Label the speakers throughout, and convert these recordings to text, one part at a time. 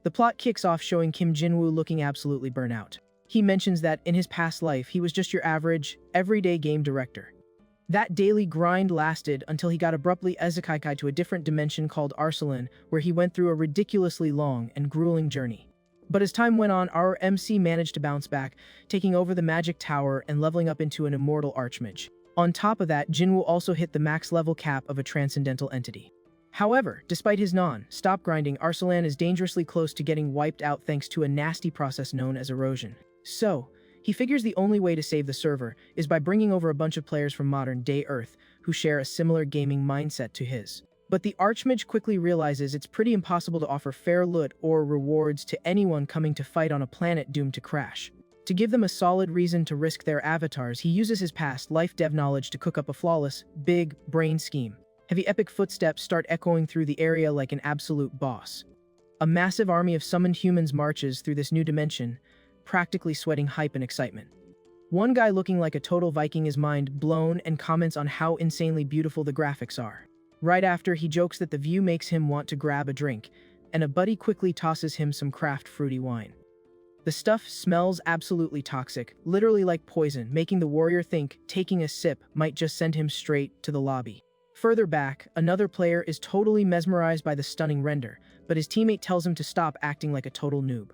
Speaker 1: The plot kicks off showing Kim Jinwoo looking absolutely burnt out. He mentions that in his past life, he was just your average, everyday game director. That daily grind lasted until he got abruptly ezekaikai to a different dimension called Arsalan, where he went through a ridiculously long and grueling journey. But as time went on, our MC managed to bounce back, taking over the magic tower and leveling up into an immortal archmage. On top of that, Jinwoo also hit the max level cap of a transcendental entity. However, despite his non-stop grinding, Arsalan is dangerously close to getting wiped out thanks to a nasty process known as erosion. So, he figures the only way to save the server is by bringing over a bunch of players from modern-day Earth who share a similar gaming mindset to his. But the Archmage quickly realizes it's pretty impossible to offer fair loot or rewards to anyone coming to fight on a planet doomed to crash. To give them a solid reason to risk their avatars, he uses his past life dev knowledge to cook up a flawless, big brain scheme. Heavy epic footsteps start echoing through the area like an absolute boss. A massive army of summoned humans marches through this new dimension, practically sweating hype and excitement. One guy looking like a total Viking is mind blown and comments on how insanely beautiful the graphics are. Right after, he jokes that the view makes him want to grab a drink, and a buddy quickly tosses him some craft fruity wine. The stuff smells absolutely toxic, literally like poison, making the warrior think taking a sip might just send him straight to the lobby. Further back, another player is totally mesmerized by the stunning render, but his teammate tells him to stop acting like a total noob.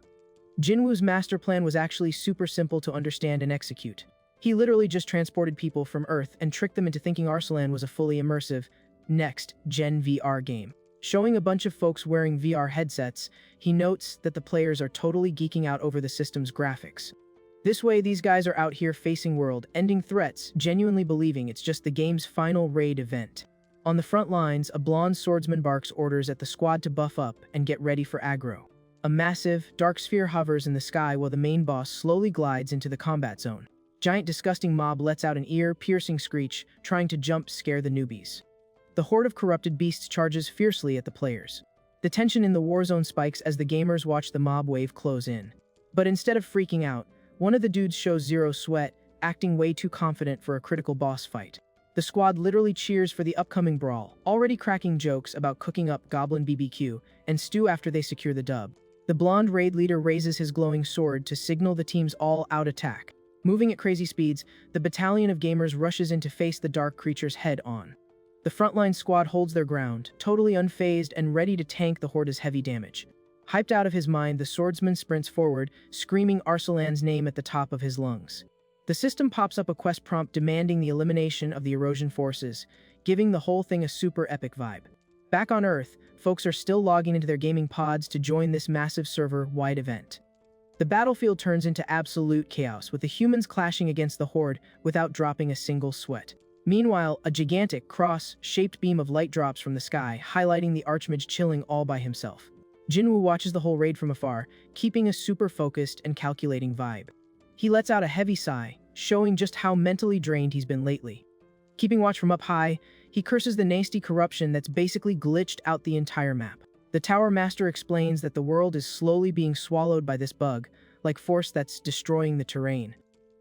Speaker 1: Jinwoo's master plan was actually super simple to understand and execute. He literally just transported people from Earth and tricked them into thinking Arsalan was a fully immersive, next-gen VR game. Showing a bunch of folks wearing VR headsets, he notes that the players are totally geeking out over the system's graphics. This way, these guys are out here facing world-ending threats, genuinely believing it's just the game's final raid event. On the front lines, a blonde swordsman barks orders at the squad to buff up and get ready for aggro. A massive, dark sphere hovers in the sky while the main boss slowly glides into the combat zone. Giant disgusting mob lets out an ear-piercing screech, trying to jump scare the newbies. The horde of corrupted beasts charges fiercely at the players. The tension in the war zone spikes as the gamers watch the mob wave close in. But instead of freaking out, one of the dudes shows zero sweat, acting way too confident for a critical boss fight. The squad literally cheers for the upcoming brawl, already cracking jokes about cooking up Goblin BBQ and stew after they secure the dub. The blonde raid leader raises his glowing sword to signal the team's all-out attack. Moving at crazy speeds, the battalion of gamers rushes in to face the dark creatures head-on. The frontline squad holds their ground, totally unfazed and ready to tank the horde's heavy damage. Hyped out of his mind, the swordsman sprints forward, screaming Arsalan's name at the top of his lungs. The system pops up a quest prompt demanding the elimination of the erosion forces, giving the whole thing a super epic vibe. Back on Earth, folks are still logging into their gaming pods to join this massive server-wide event. The battlefield turns into absolute chaos, with the humans clashing against the horde without dropping a single sweat. Meanwhile, a gigantic, cross-shaped beam of light drops from the sky, highlighting the Archmage chilling all by himself. Jinwoo watches the whole raid from afar, keeping a super focused and calculating vibe. He lets out a heavy sigh, showing just how mentally drained he's been lately. Keeping watch from up high, he curses the nasty corruption that's basically glitched out the entire map. The Tower Master explains that the world is slowly being swallowed by this bug, like force that's destroying the terrain.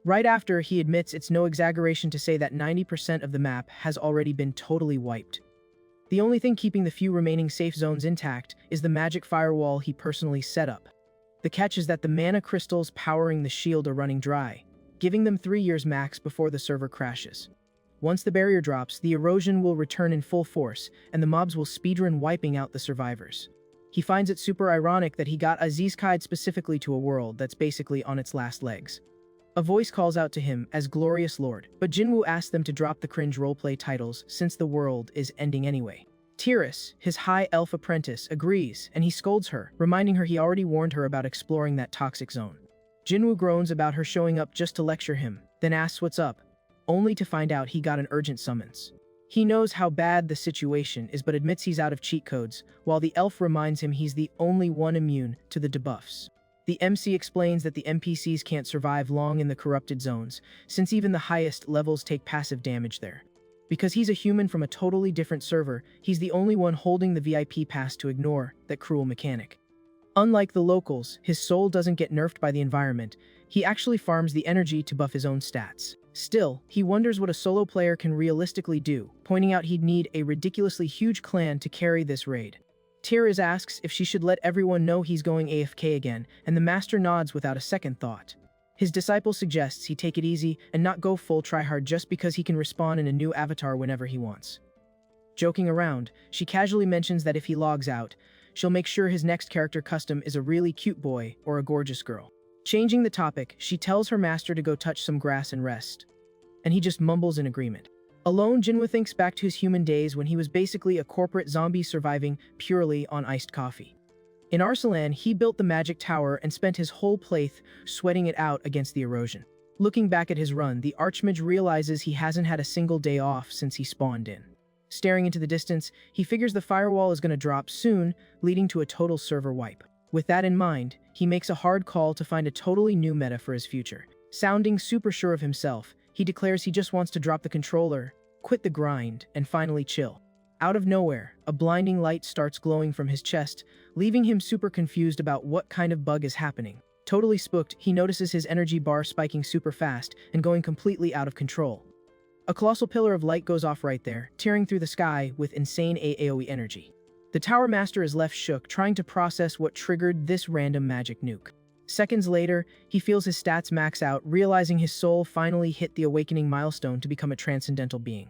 Speaker 1: Right after, he admits it's no exaggeration to say that 90% of the map has already been totally wiped. The only thing keeping the few remaining safe zones intact is the magic firewall he personally set up. The catch is that the mana crystals powering the shield are running dry, giving them 3 years max before the server crashes. Once the barrier drops, the erosion will return in full force, and the mobs will speedrun wiping out the survivors. He finds it super ironic that he got Aziz Kaid specifically to a world that's basically on its last legs. A voice calls out to him as Glorious Lord, but Jinwoo asks them to drop the cringe roleplay titles since the world is ending anyway. Tiras, his high elf apprentice, agrees, and he scolds her, reminding her he already warned her about exploring that toxic zone. Jinwoo groans about her showing up just to lecture him, then asks what's up, only to find out he got an urgent summons. He knows how bad the situation is but admits he's out of cheat codes, while the elf reminds him he's the only one immune to the debuffs. The MC explains that the NPCs can't survive long in the corrupted zones, since even the highest levels take passive damage there. Because he's a human from a totally different server, he's the only one holding the VIP pass to ignore that cruel mechanic. Unlike the locals, his soul doesn't get nerfed by the environment, he actually farms the energy to buff his own stats. Still, he wonders what a solo player can realistically do, pointing out he'd need a ridiculously huge clan to carry this raid. Tears asks if she should let everyone know he's going AFK again, and the master nods without a second thought. His disciple suggests he take it easy and not go full tryhard just because he can respawn in a new avatar whenever he wants. Joking around, she casually mentions that if he logs out, she'll make sure his next character custom is a really cute boy or a gorgeous girl. Changing the topic, she tells her master to go touch some grass and rest. And he just mumbles in agreement. Alone, Jinwoo thinks back to his human days when he was basically a corporate zombie surviving purely on iced coffee. In Arsalan, he built the magic tower and spent his whole playth sweating it out against the erosion. Looking back at his run, the Archmage realizes he hasn't had a single day off since he spawned in. Staring into the distance, he figures the firewall is going to drop soon, leading to a total server wipe. With that in mind, he makes a hard call to find a totally new meta for his future. Sounding super sure of himself, he declares he just wants to drop the controller, quit the grind, and finally chill. Out of nowhere, a blinding light starts glowing from his chest, leaving him super confused about what kind of bug is happening. Totally spooked, he notices his energy bar spiking super fast and going completely out of control. A colossal pillar of light goes off right there, tearing through the sky with insane AoE energy. The Tower Master is left shook, trying to process what triggered this random magic nuke. Seconds later, he feels his stats max out, realizing his soul finally hit the awakening milestone to become a transcendental being.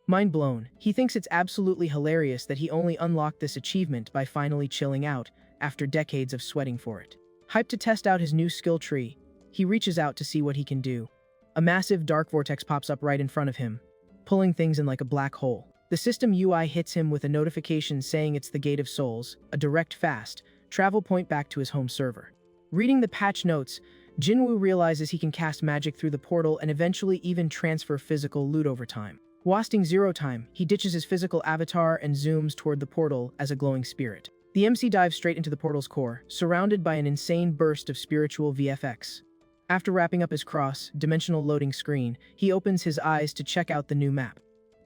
Speaker 1: Mind blown, he thinks it's absolutely hilarious that he only unlocked this achievement by finally chilling out after decades of sweating for it. Hyped to test out his new skill tree, he reaches out to see what he can do. A massive dark vortex pops up right in front of him, pulling things in like a black hole. The system UI hits him with a notification saying it's the Gate of Souls, a direct fast travel point back to his home server. Reading the patch notes, Jinwoo realizes he can cast magic through the portal and eventually even transfer physical loot over time. Wasting zero time, he ditches his physical avatar and zooms toward the portal as a glowing spirit. The MC dives straight into the portal's core, surrounded by an insane burst of spiritual VFX. After wrapping up his cross-dimensional loading screen, he opens his eyes to check out the new map.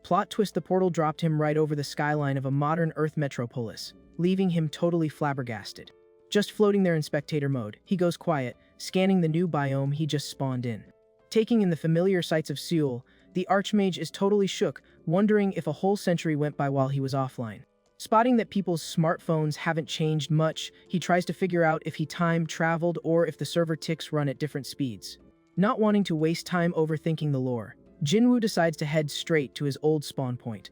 Speaker 1: Plot twist, the portal dropped him right over the skyline of a modern Earth metropolis, leaving him totally flabbergasted. Just floating there in spectator mode, he goes quiet, scanning the new biome he just spawned in. Taking in the familiar sights of Seoul, the Archmage is totally shook, wondering if a whole century went by while he was offline. Spotting that people's smartphones haven't changed much, he tries to figure out if he time traveled or if the server ticks run at different speeds. Not wanting to waste time overthinking the lore, Jinwoo decides to head straight to his old spawn point.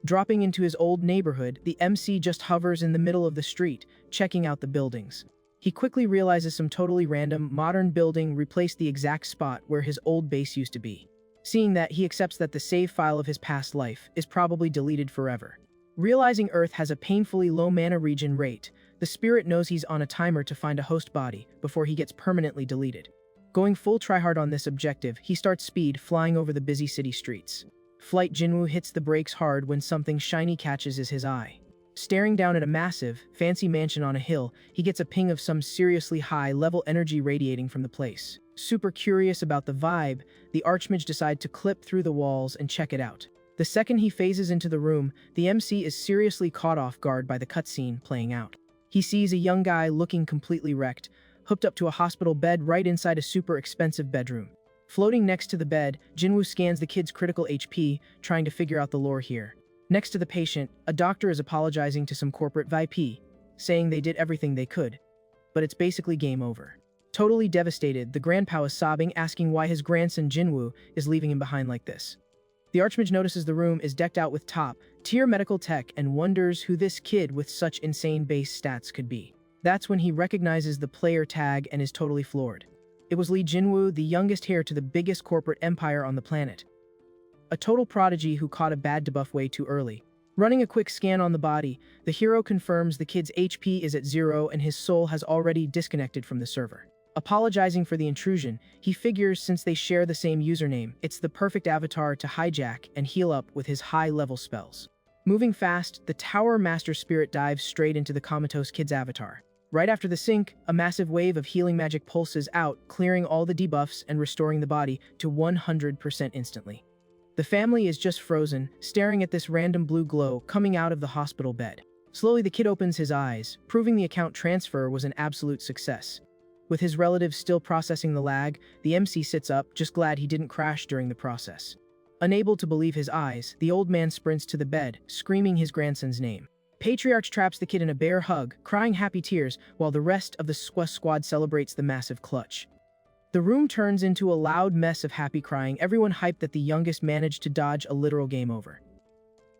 Speaker 1: Dropping into his old neighborhood, the MC just hovers in the middle of the street, checking out the buildings. He quickly realizes some totally random, modern building replaced the exact spot where his old base used to be. Seeing that, he accepts that the save file of his past life is probably deleted forever. Realizing Earth has a painfully low mana regen rate, the spirit knows he's on a timer to find a host body before he gets permanently deleted. Going full tryhard on this objective, he starts speed, flying over the busy city streets. Flight Jinwoo hits the brakes hard when something shiny catches his eye. Staring down at a massive, fancy mansion on a hill, he gets a ping of some seriously high-level energy radiating from the place. Super curious about the vibe, the Archmage decides to clip through the walls and check it out. The second he phases into the room, the MC is seriously caught off guard by the cutscene playing out. He sees a young guy looking completely wrecked, hooked up to a hospital bed right inside a super expensive bedroom. Floating next to the bed, Jinwoo scans the kid's critical HP, trying to figure out the lore here. Next to the patient, a doctor is apologizing to some corporate VIP, saying they did everything they could. But it's basically game over. Totally devastated, the grandpa is sobbing, asking why his grandson Jinwoo is leaving him behind like this. The Archmage notices the room is decked out with top-tier medical tech and wonders who this kid with such insane base stats could be. That's when he recognizes the player tag and is totally floored. It was Lee Jinwoo, the youngest heir to the biggest corporate empire on the planet. A total prodigy who caught a bad debuff way too early. Running a quick scan on the body, the hero confirms the kid's HP is at 0 and his soul has already disconnected from the server. Apologizing for the intrusion, he figures since they share the same username, it's the perfect avatar to hijack and heal up with his high-level spells. Moving fast, the Tower Master Spirit dives straight into the comatose kid's avatar. Right after the sync, a massive wave of healing magic pulses out, clearing all the debuffs and restoring the body to 100% instantly. The family is just frozen, staring at this random blue glow coming out of the hospital bed. Slowly the kid opens his eyes, proving the account transfer was an absolute success. With his relatives still processing the lag, the MC sits up, just glad he didn't crash during the process. Unable to believe his eyes, the old man sprints to the bed, screaming his grandson's name. Patriarch traps the kid in a bear hug, crying happy tears, while the rest of the squad celebrates the massive clutch. The room turns into a loud mess of happy crying, everyone hyped that the youngest managed to dodge a literal game over.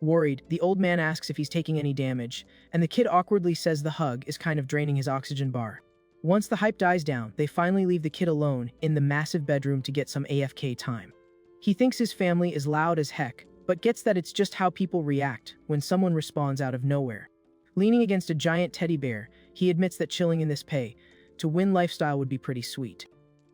Speaker 1: Worried, the old man asks if he's taking any damage, and the kid awkwardly says the hug is kind of draining his oxygen bar. Once the hype dies down, they finally leave the kid alone in the massive bedroom to get some AFK time. He thinks his family is loud as heck, but gets that it's just how people react when someone responds out of nowhere. Leaning against a giant teddy bear, he admits that chilling in this pay-to-win lifestyle would be pretty sweet.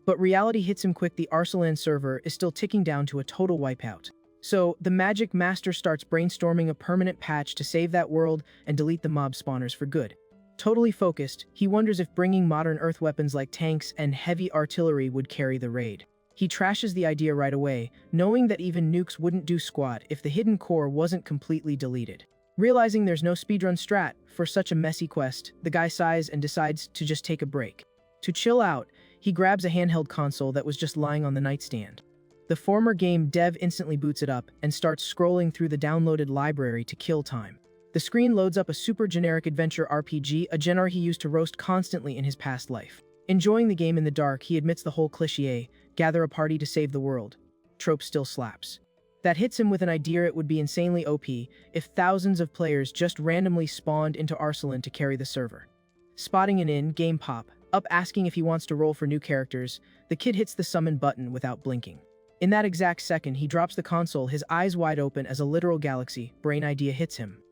Speaker 1: But reality hits him quick. The Arsalan server is still ticking down to a total wipeout. So, the Magic Master starts brainstorming a permanent patch to save that world and delete the mob spawners for good. Totally focused, he wonders if bringing modern Earth weapons like tanks and heavy artillery would carry the raid. He trashes the idea right away, knowing that even nukes wouldn't do squat if the hidden core wasn't completely deleted. Realizing there's no speedrun strat for such a messy quest, the guy sighs and decides to just take a break. To chill out, he grabs a handheld console that was just lying on the nightstand. The former game dev instantly boots it up and starts scrolling through the downloaded library to kill time. The screen loads up a super generic adventure RPG, a genre he used to roast constantly in his past life. Enjoying the game in the dark, he admits the whole cliché, gather a party to save the world, trope still slaps. That hits him with an idea. It would be insanely OP if thousands of players just randomly spawned into Arsalan to carry the server. Spotting an in-game pop-up asking if he wants to roll for new characters, the kid hits the summon button without blinking. In that exact second, he drops the console, his eyes wide open as a literal galaxy brain idea hits him.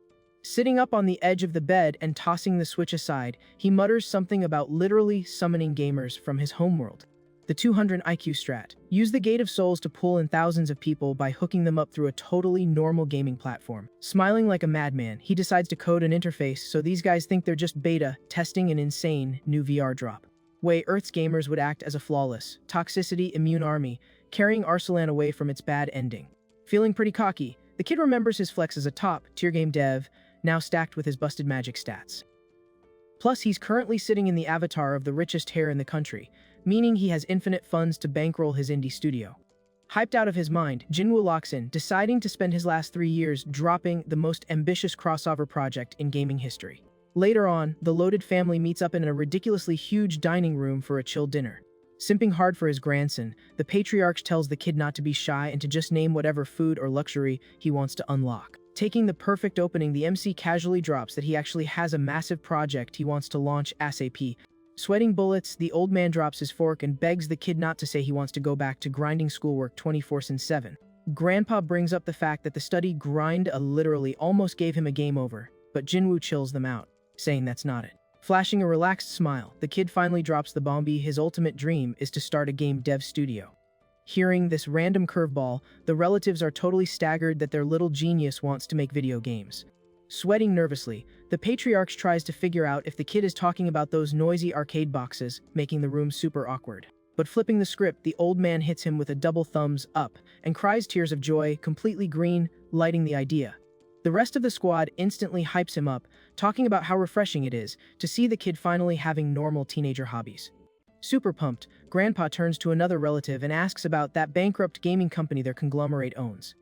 Speaker 1: Sitting up on the edge of the bed and tossing the switch aside, he mutters something about literally summoning gamers from his homeworld. The 200 IQ strat. Use the Gate of Souls to pull in thousands of people by hooking them up through a totally normal gaming platform. Smiling like a madman, he decides to code an interface so these guys think they're just beta testing an insane new VR drop. Way Earth's gamers would act as a flawless, toxicity immune army, carrying Arsalan away from its bad ending. Feeling pretty cocky, the kid remembers his flex as a top-tier game dev, now stacked with his busted magic stats. Plus, he's currently sitting in the avatar of the richest hair in the country, meaning he has infinite funds to bankroll his indie studio. Hyped out of his mind, Jinwoo locks in, deciding to spend his last 3 years dropping the most ambitious crossover project in gaming history. Later on, the loaded family meets up in a ridiculously huge dining room for a chill dinner. Simping hard for his grandson, the patriarch tells the kid not to be shy and to just name whatever food or luxury he wants to unlock. Taking the perfect opening, the MC casually drops that he actually has a massive project he wants to launch ASAP. Sweating bullets, the old man drops his fork and begs the kid not to say he wants to go back to grinding schoolwork 24/7. Grandpa brings up the fact that the study grind literally almost gave him a game over, but Jinwoo chills them out, saying that's not it. Flashing a relaxed smile, the kid finally drops the bombie. His ultimate dream is to start a game dev studio. Hearing this random curveball, the relatives are totally staggered that their little genius wants to make video games. Sweating nervously, the patriarch tries to figure out if the kid is talking about those noisy arcade boxes, making the room super awkward. But flipping the script, the old man hits him with a double thumbs up and cries tears of joy, completely green, lighting the idea. The rest of the squad instantly hypes him up, talking about how refreshing it is to see the kid finally having normal teenager hobbies. Super pumped, Grandpa turns to another relative and asks about that bankrupt gaming company their conglomerate owns.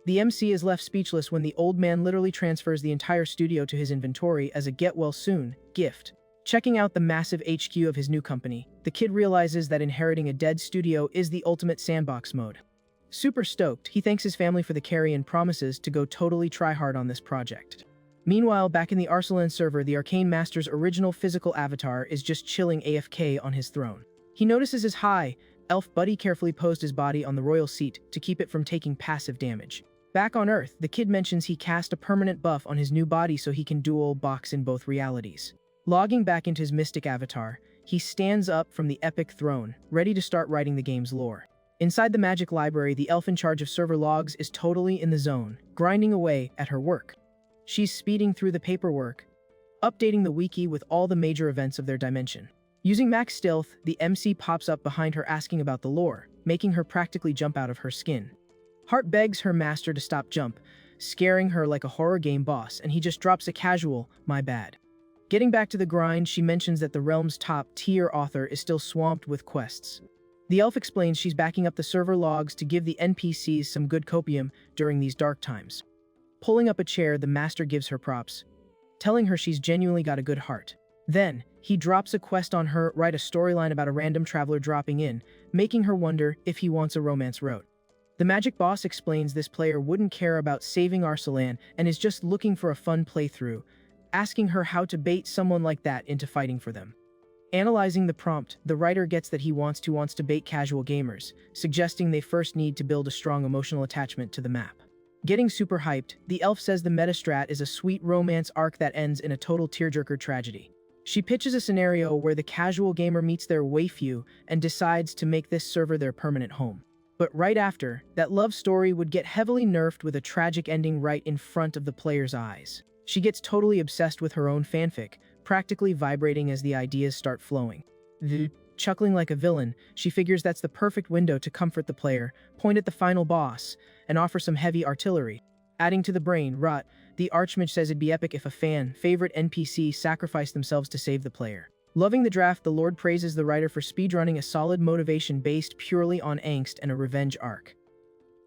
Speaker 1: The MC is left speechless when the old man literally transfers the entire studio to his inventory as a get-well-soon gift. Checking out the massive HQ of his new company, the kid realizes that inheriting a dead studio is the ultimate sandbox mode. Super stoked, he thanks his family for the carry and promises to go totally try-hard on this project. Meanwhile, back in the Arsalan server, the Arcane Master's original physical avatar is just chilling AFK on his throne. He notices his high elf buddy carefully posed his body on the royal seat to keep it from taking passive damage. Back on Earth, the kid mentions he cast a permanent buff on his new body so he can dual box in both realities. Logging back into his mystic avatar, he stands up from the epic throne, ready to start writing the game's lore. Inside the magic library, the elf in charge of server logs is totally in the zone, grinding away at her work. She's speeding through the paperwork, updating the wiki with all the major events of their dimension. Using max stealth, the MC pops up behind her asking about the lore, making her practically jump out of her skin. Heart begs her master to stop jump, scaring her like a horror game boss, and he just drops a casual, "my bad." Getting back to the grind, she mentions that the realm's top-tier author is still swamped with quests. The elf explains she's backing up the server logs to give the NPCs some good copium during these dark times. Pulling up a chair, the master gives her props, telling her she's genuinely got a good heart. Then, he drops a quest on her, write a storyline about a random traveler dropping in, making her wonder if he wants a romance route. The magic boss explains this player wouldn't care about saving Arsalan and is just looking for a fun playthrough, asking her how to bait someone like that into fighting for them. Analyzing the prompt, the writer gets that he wants to bait casual gamers, suggesting they first need to build a strong emotional attachment to the map. Getting super hyped, the elf says the metastrat is a sweet romance arc that ends in a total tearjerker tragedy. She pitches a scenario where the casual gamer meets their waifu and decides to make this server their permanent home. But right after, that love story would get heavily nerfed with a tragic ending right in front of the player's eyes. She gets totally obsessed with her own fanfic, practically vibrating as the ideas start flowing. Chuckling like a villain, she figures that's the perfect window to comfort the player, point at the final boss, and offer some heavy artillery. Adding to the brain rot, the Archmage says it'd be epic if a favorite NPC sacrificed themselves to save the player. Loving the draft, the Lord praises the writer for speedrunning a solid motivation based purely on angst and a revenge arc.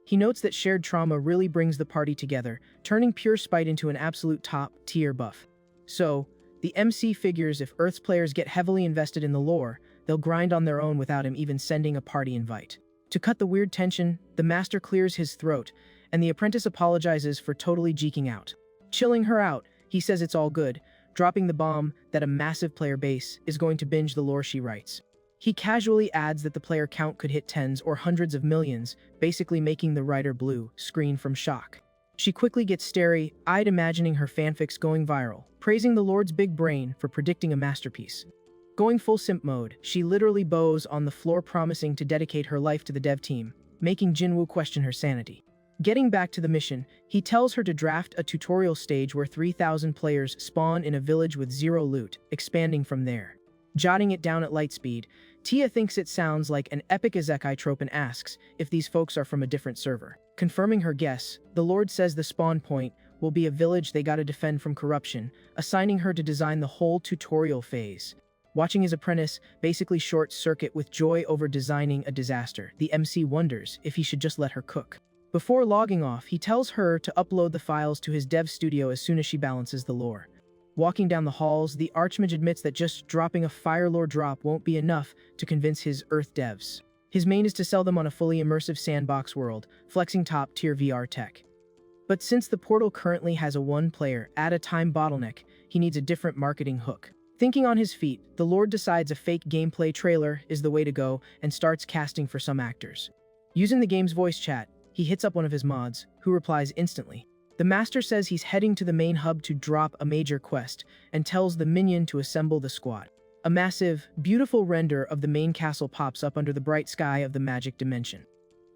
Speaker 1: He notes that shared trauma really brings the party together, turning pure spite into an absolute top-tier buff. So, the MC figures if Earth's players get heavily invested in the lore, they'll grind on their own without him even sending a party invite. To cut the weird tension, the master clears his throat, and the apprentice apologizes for totally geeking out. Chilling her out, he says it's all good, dropping the bomb that a massive player base is going to binge the lore she writes. He casually adds that the player count could hit tens or hundreds of millions, basically making the writer blue screen from shock. She quickly gets starry-eyed, imagining her fanfics going viral, praising the Lord's big brain for predicting a masterpiece. Going full simp mode, she literally bows on the floor, promising to dedicate her life to the dev team, making Jinwoo question her sanity. Getting back to the mission, he tells her to draft a tutorial stage where 3,000 players spawn in a village with zero loot, expanding from there. Jotting it down at light speed, Tia thinks it sounds like an epic isekai trope and asks if these folks are from a different server. Confirming her guess, the Lord says the spawn point will be a village they gotta defend from corruption, assigning her to design the whole tutorial phase. Watching his apprentice basically short-circuit with joy over designing a disaster, the MC wonders if he should just let her cook. Before logging off, he tells her to upload the files to his dev studio as soon as she balances the lore. Walking down the halls, the Archmage admits that just dropping a fire lore drop won't be enough to convince his Earth devs. His main is to sell them on a fully immersive sandbox world, flexing top-tier VR tech. But since the portal currently has a one-player at-a-time bottleneck, he needs a different marketing hook. Thinking on his feet, the Lord decides a fake gameplay trailer is the way to go and starts casting for some actors. Using the game's voice chat, he hits up one of his mods, who replies instantly. The master says he's heading to the main hub to drop a major quest, and tells the minion to assemble the squad. A massive, beautiful render of the main castle pops up under the bright sky of the magic dimension.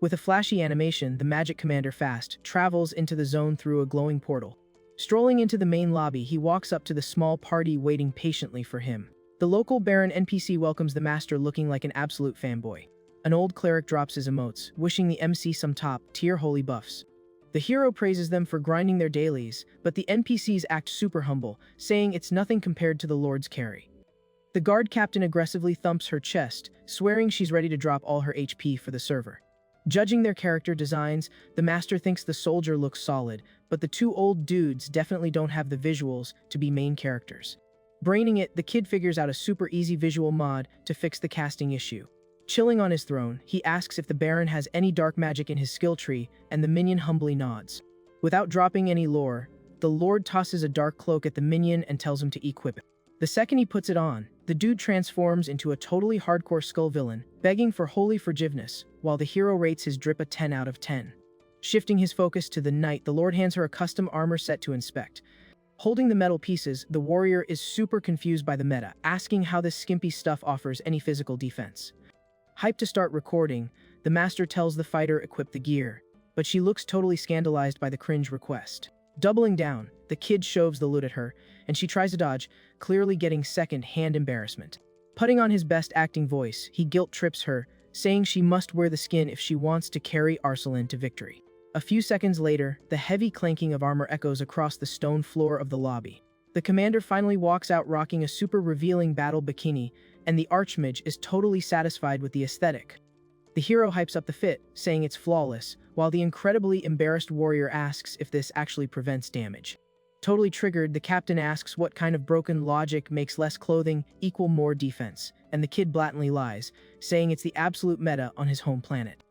Speaker 1: With a flashy animation, the magic commander fast travels into the zone through a glowing portal. Strolling into the main lobby, he walks up to the small party waiting patiently for him. The local Baron NPC welcomes the master looking like an absolute fanboy. An old cleric drops his emotes, wishing the MC some top-tier holy buffs. The hero praises them for grinding their dailies, but the NPCs act super humble, saying it's nothing compared to the Lord's carry. The guard captain aggressively thumps her chest, swearing she's ready to drop all her HP for the server. Judging their character designs, the master thinks the soldier looks solid, but the two old dudes definitely don't have the visuals to be main characters. Braining it, the kid figures out a super easy visual mod to fix the casting issue. Chilling on his throne, he asks if the Baron has any dark magic in his skill tree, and the minion humbly nods. Without dropping any lore, the Lord tosses a dark cloak at the minion and tells him to equip it. The second he puts it on, the dude transforms into a totally hardcore skull villain, begging for holy forgiveness, while the hero rates his drip a 10 out of 10. Shifting his focus to the knight, the Lord hands her a custom armor set to inspect. Holding the metal pieces, the warrior is super confused by the meta, asking how this skimpy stuff offers any physical defense. Hyped to start recording, the master tells the fighter equip the gear, but she looks totally scandalized by the cringe request. Doubling down, the kid shoves the loot at her, and she tries to dodge, clearly getting second-hand embarrassment. Putting on his best acting voice, he guilt-trips her, saying she must wear the skin if she wants to carry Arsalan to victory. A few seconds later, the heavy clanking of armor echoes across the stone floor of the lobby. The commander finally walks out rocking a super revealing battle bikini, and the Archmage is totally satisfied with the aesthetic. The hero hypes up the fit, saying it's flawless, while the incredibly embarrassed warrior asks if this actually prevents damage. Totally triggered, the captain asks what kind of broken logic makes less clothing equal more defense, and the kid blatantly lies, saying it's the absolute meta on his home planet.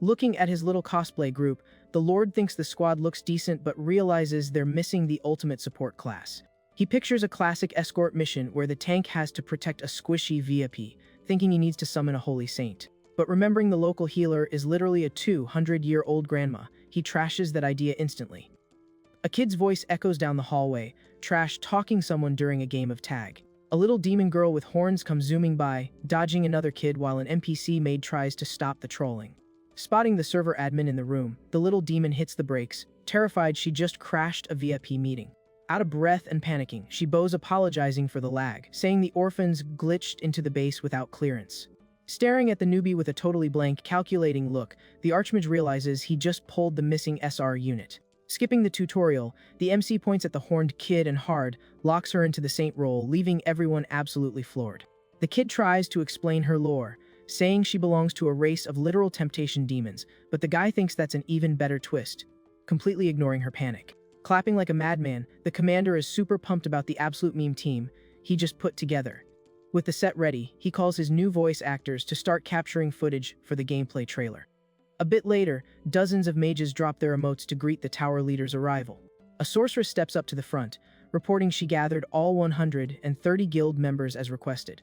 Speaker 1: Looking at his little cosplay group, the Lord thinks the squad looks decent but realizes they're missing the ultimate support class. He pictures a classic escort mission where the tank has to protect a squishy VIP, thinking he needs to summon a holy saint. But remembering the local healer is literally a 200-year-old grandma, he trashes that idea instantly. A kid's voice echoes down the hallway, trash talking someone during a game of tag. A little demon girl with horns comes zooming by, dodging another kid while an NPC maid tries to stop the trolling. Spotting the server admin in the room, the little demon hits the brakes, terrified she just crashed a VIP meeting. Out of breath and panicking, she bows apologizing for the lag, saying the orphans glitched into the base without clearance. Staring at the newbie with a totally blank, calculating look, the Archmage realizes he just pulled the missing SR unit. Skipping the tutorial, the MC points at the horned kid and hard locks her into the saint role, leaving everyone absolutely floored. The kid tries to explain her lore, saying she belongs to a race of literal temptation demons, but the guy thinks that's an even better twist, completely ignoring her panic. Clapping like a madman, the commander is super pumped about the absolute meme team he just put together. With the set ready, he calls his new voice actors to start capturing footage for the gameplay trailer. A bit later, dozens of mages drop their emotes to greet the tower leader's arrival. A sorceress steps up to the front, reporting she gathered all 130 guild members as requested.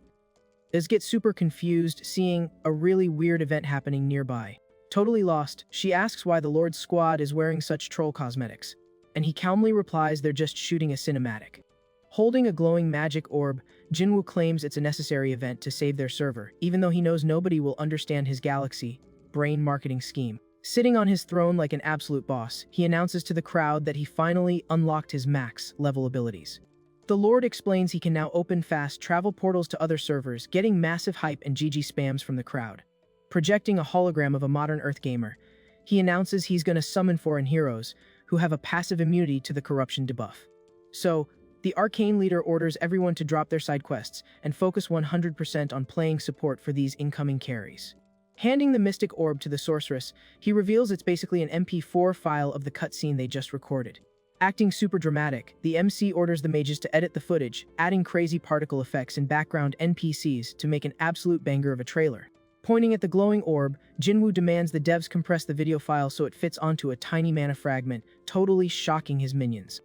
Speaker 1: Liz gets super confused, seeing a really weird event happening nearby. Totally lost, she asks why the Lord's squad is wearing such troll cosmetics, and he calmly replies they're just shooting a cinematic. Holding a glowing magic orb, Jinwoo claims it's a necessary event to save their server, even though he knows nobody will understand his galaxy brain marketing scheme. Sitting on his throne like an absolute boss, he announces to the crowd that he finally unlocked his max level abilities. The Lord explains he can now open fast travel portals to other servers, getting massive hype and GG spams from the crowd. Projecting a hologram of a modern Earth gamer, he announces he's gonna summon foreign heroes who have a passive immunity to the corruption debuff. So, the arcane leader orders everyone to drop their side quests and focus 100% on playing support for these incoming carries. Handing the mystic orb to the sorceress, he reveals it's basically an MP4 file of the cutscene they just recorded. Acting super dramatic, the MC orders the mages to edit the footage, adding crazy particle effects and background NPCs to make an absolute banger of a trailer. Pointing at the glowing orb, Jinwoo demands the devs compress the video file so it fits onto a tiny mana fragment, totally shocking his minions.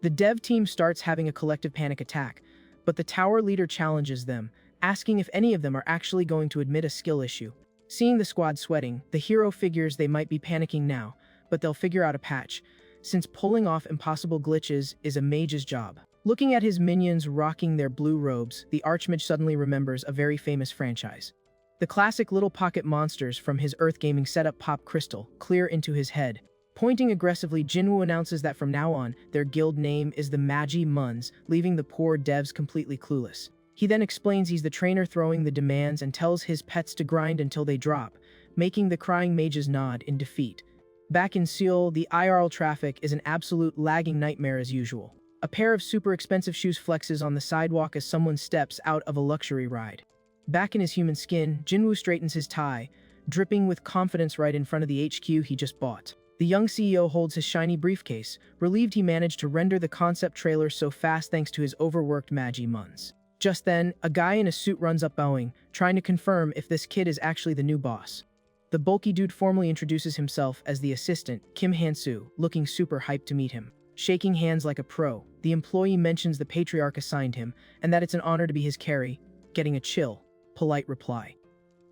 Speaker 1: The dev team starts having a collective panic attack, but the tower leader challenges them, asking if any of them are actually going to admit a skill issue. Seeing the squad sweating, the hero figures they might be panicking now, but they'll figure out a patch, since pulling off impossible glitches is a mage's job. Looking at his minions rocking their blue robes, the Archmage suddenly remembers a very famous franchise. The classic little pocket monsters from his Earth gaming setup pop crystal clear into his head. Pointing aggressively, Jinwoo announces that from now on, their guild name is the Magi Muns, leaving the poor devs completely clueless. He then explains he's the trainer throwing the demands and tells his pets to grind until they drop, making the crying mages nod in defeat. Back in Seoul, the IRL traffic is an absolute lagging nightmare as usual. A pair of super expensive shoes flexes on the sidewalk as someone steps out of a luxury ride. Back in his human skin, Jinwoo straightens his tie, dripping with confidence right in front of the HQ he just bought. The young CEO holds his shiny briefcase, relieved he managed to render the concept trailer so fast thanks to his overworked Magi Muns. Just then, a guy in a suit runs up bowing, trying to confirm if this kid is actually the new boss. The bulky dude formally introduces himself as the assistant, Kim Han-soo, looking super hyped to meet him. Shaking hands like a pro, the employee mentions the patriarch assigned him, and that it's an honor to be his carry, getting a chill, polite reply.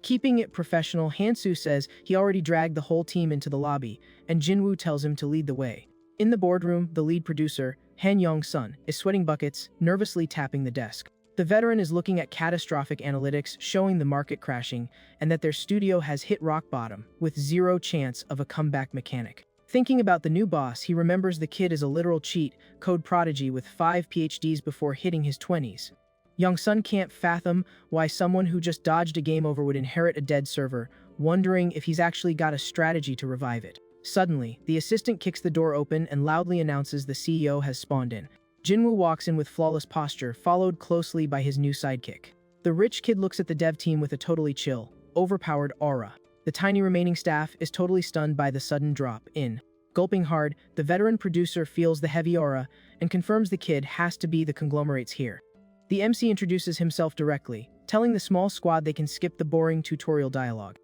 Speaker 1: Keeping it professional, Han-soo says he already dragged the whole team into the lobby, and Jinwoo tells him to lead the way. In the boardroom, the lead producer, Han Yong-sun, is sweating buckets, nervously tapping the desk. The veteran is looking at catastrophic analytics showing the market crashing and that their studio has hit rock bottom with zero chance of a comeback mechanic. Thinking about the new boss, he remembers the kid is a literal cheat code prodigy with 5 PhDs before hitting his 20s. Young-sun can't fathom why someone who just dodged a game over would inherit a dead server, wondering if he's actually got a strategy to revive it. Suddenly, the assistant kicks the door open and loudly announces the CEO has spawned in. Jinwoo walks in with flawless posture, followed closely by his new sidekick. The rich kid looks at the dev team with a totally chill, overpowered aura. The tiny remaining staff is totally stunned by the sudden drop in. Gulping hard, the veteran producer feels the heavy aura and confirms the kid has to be the conglomerates here. The MC introduces himself directly, telling the small squad they can skip the boring tutorial dialogue.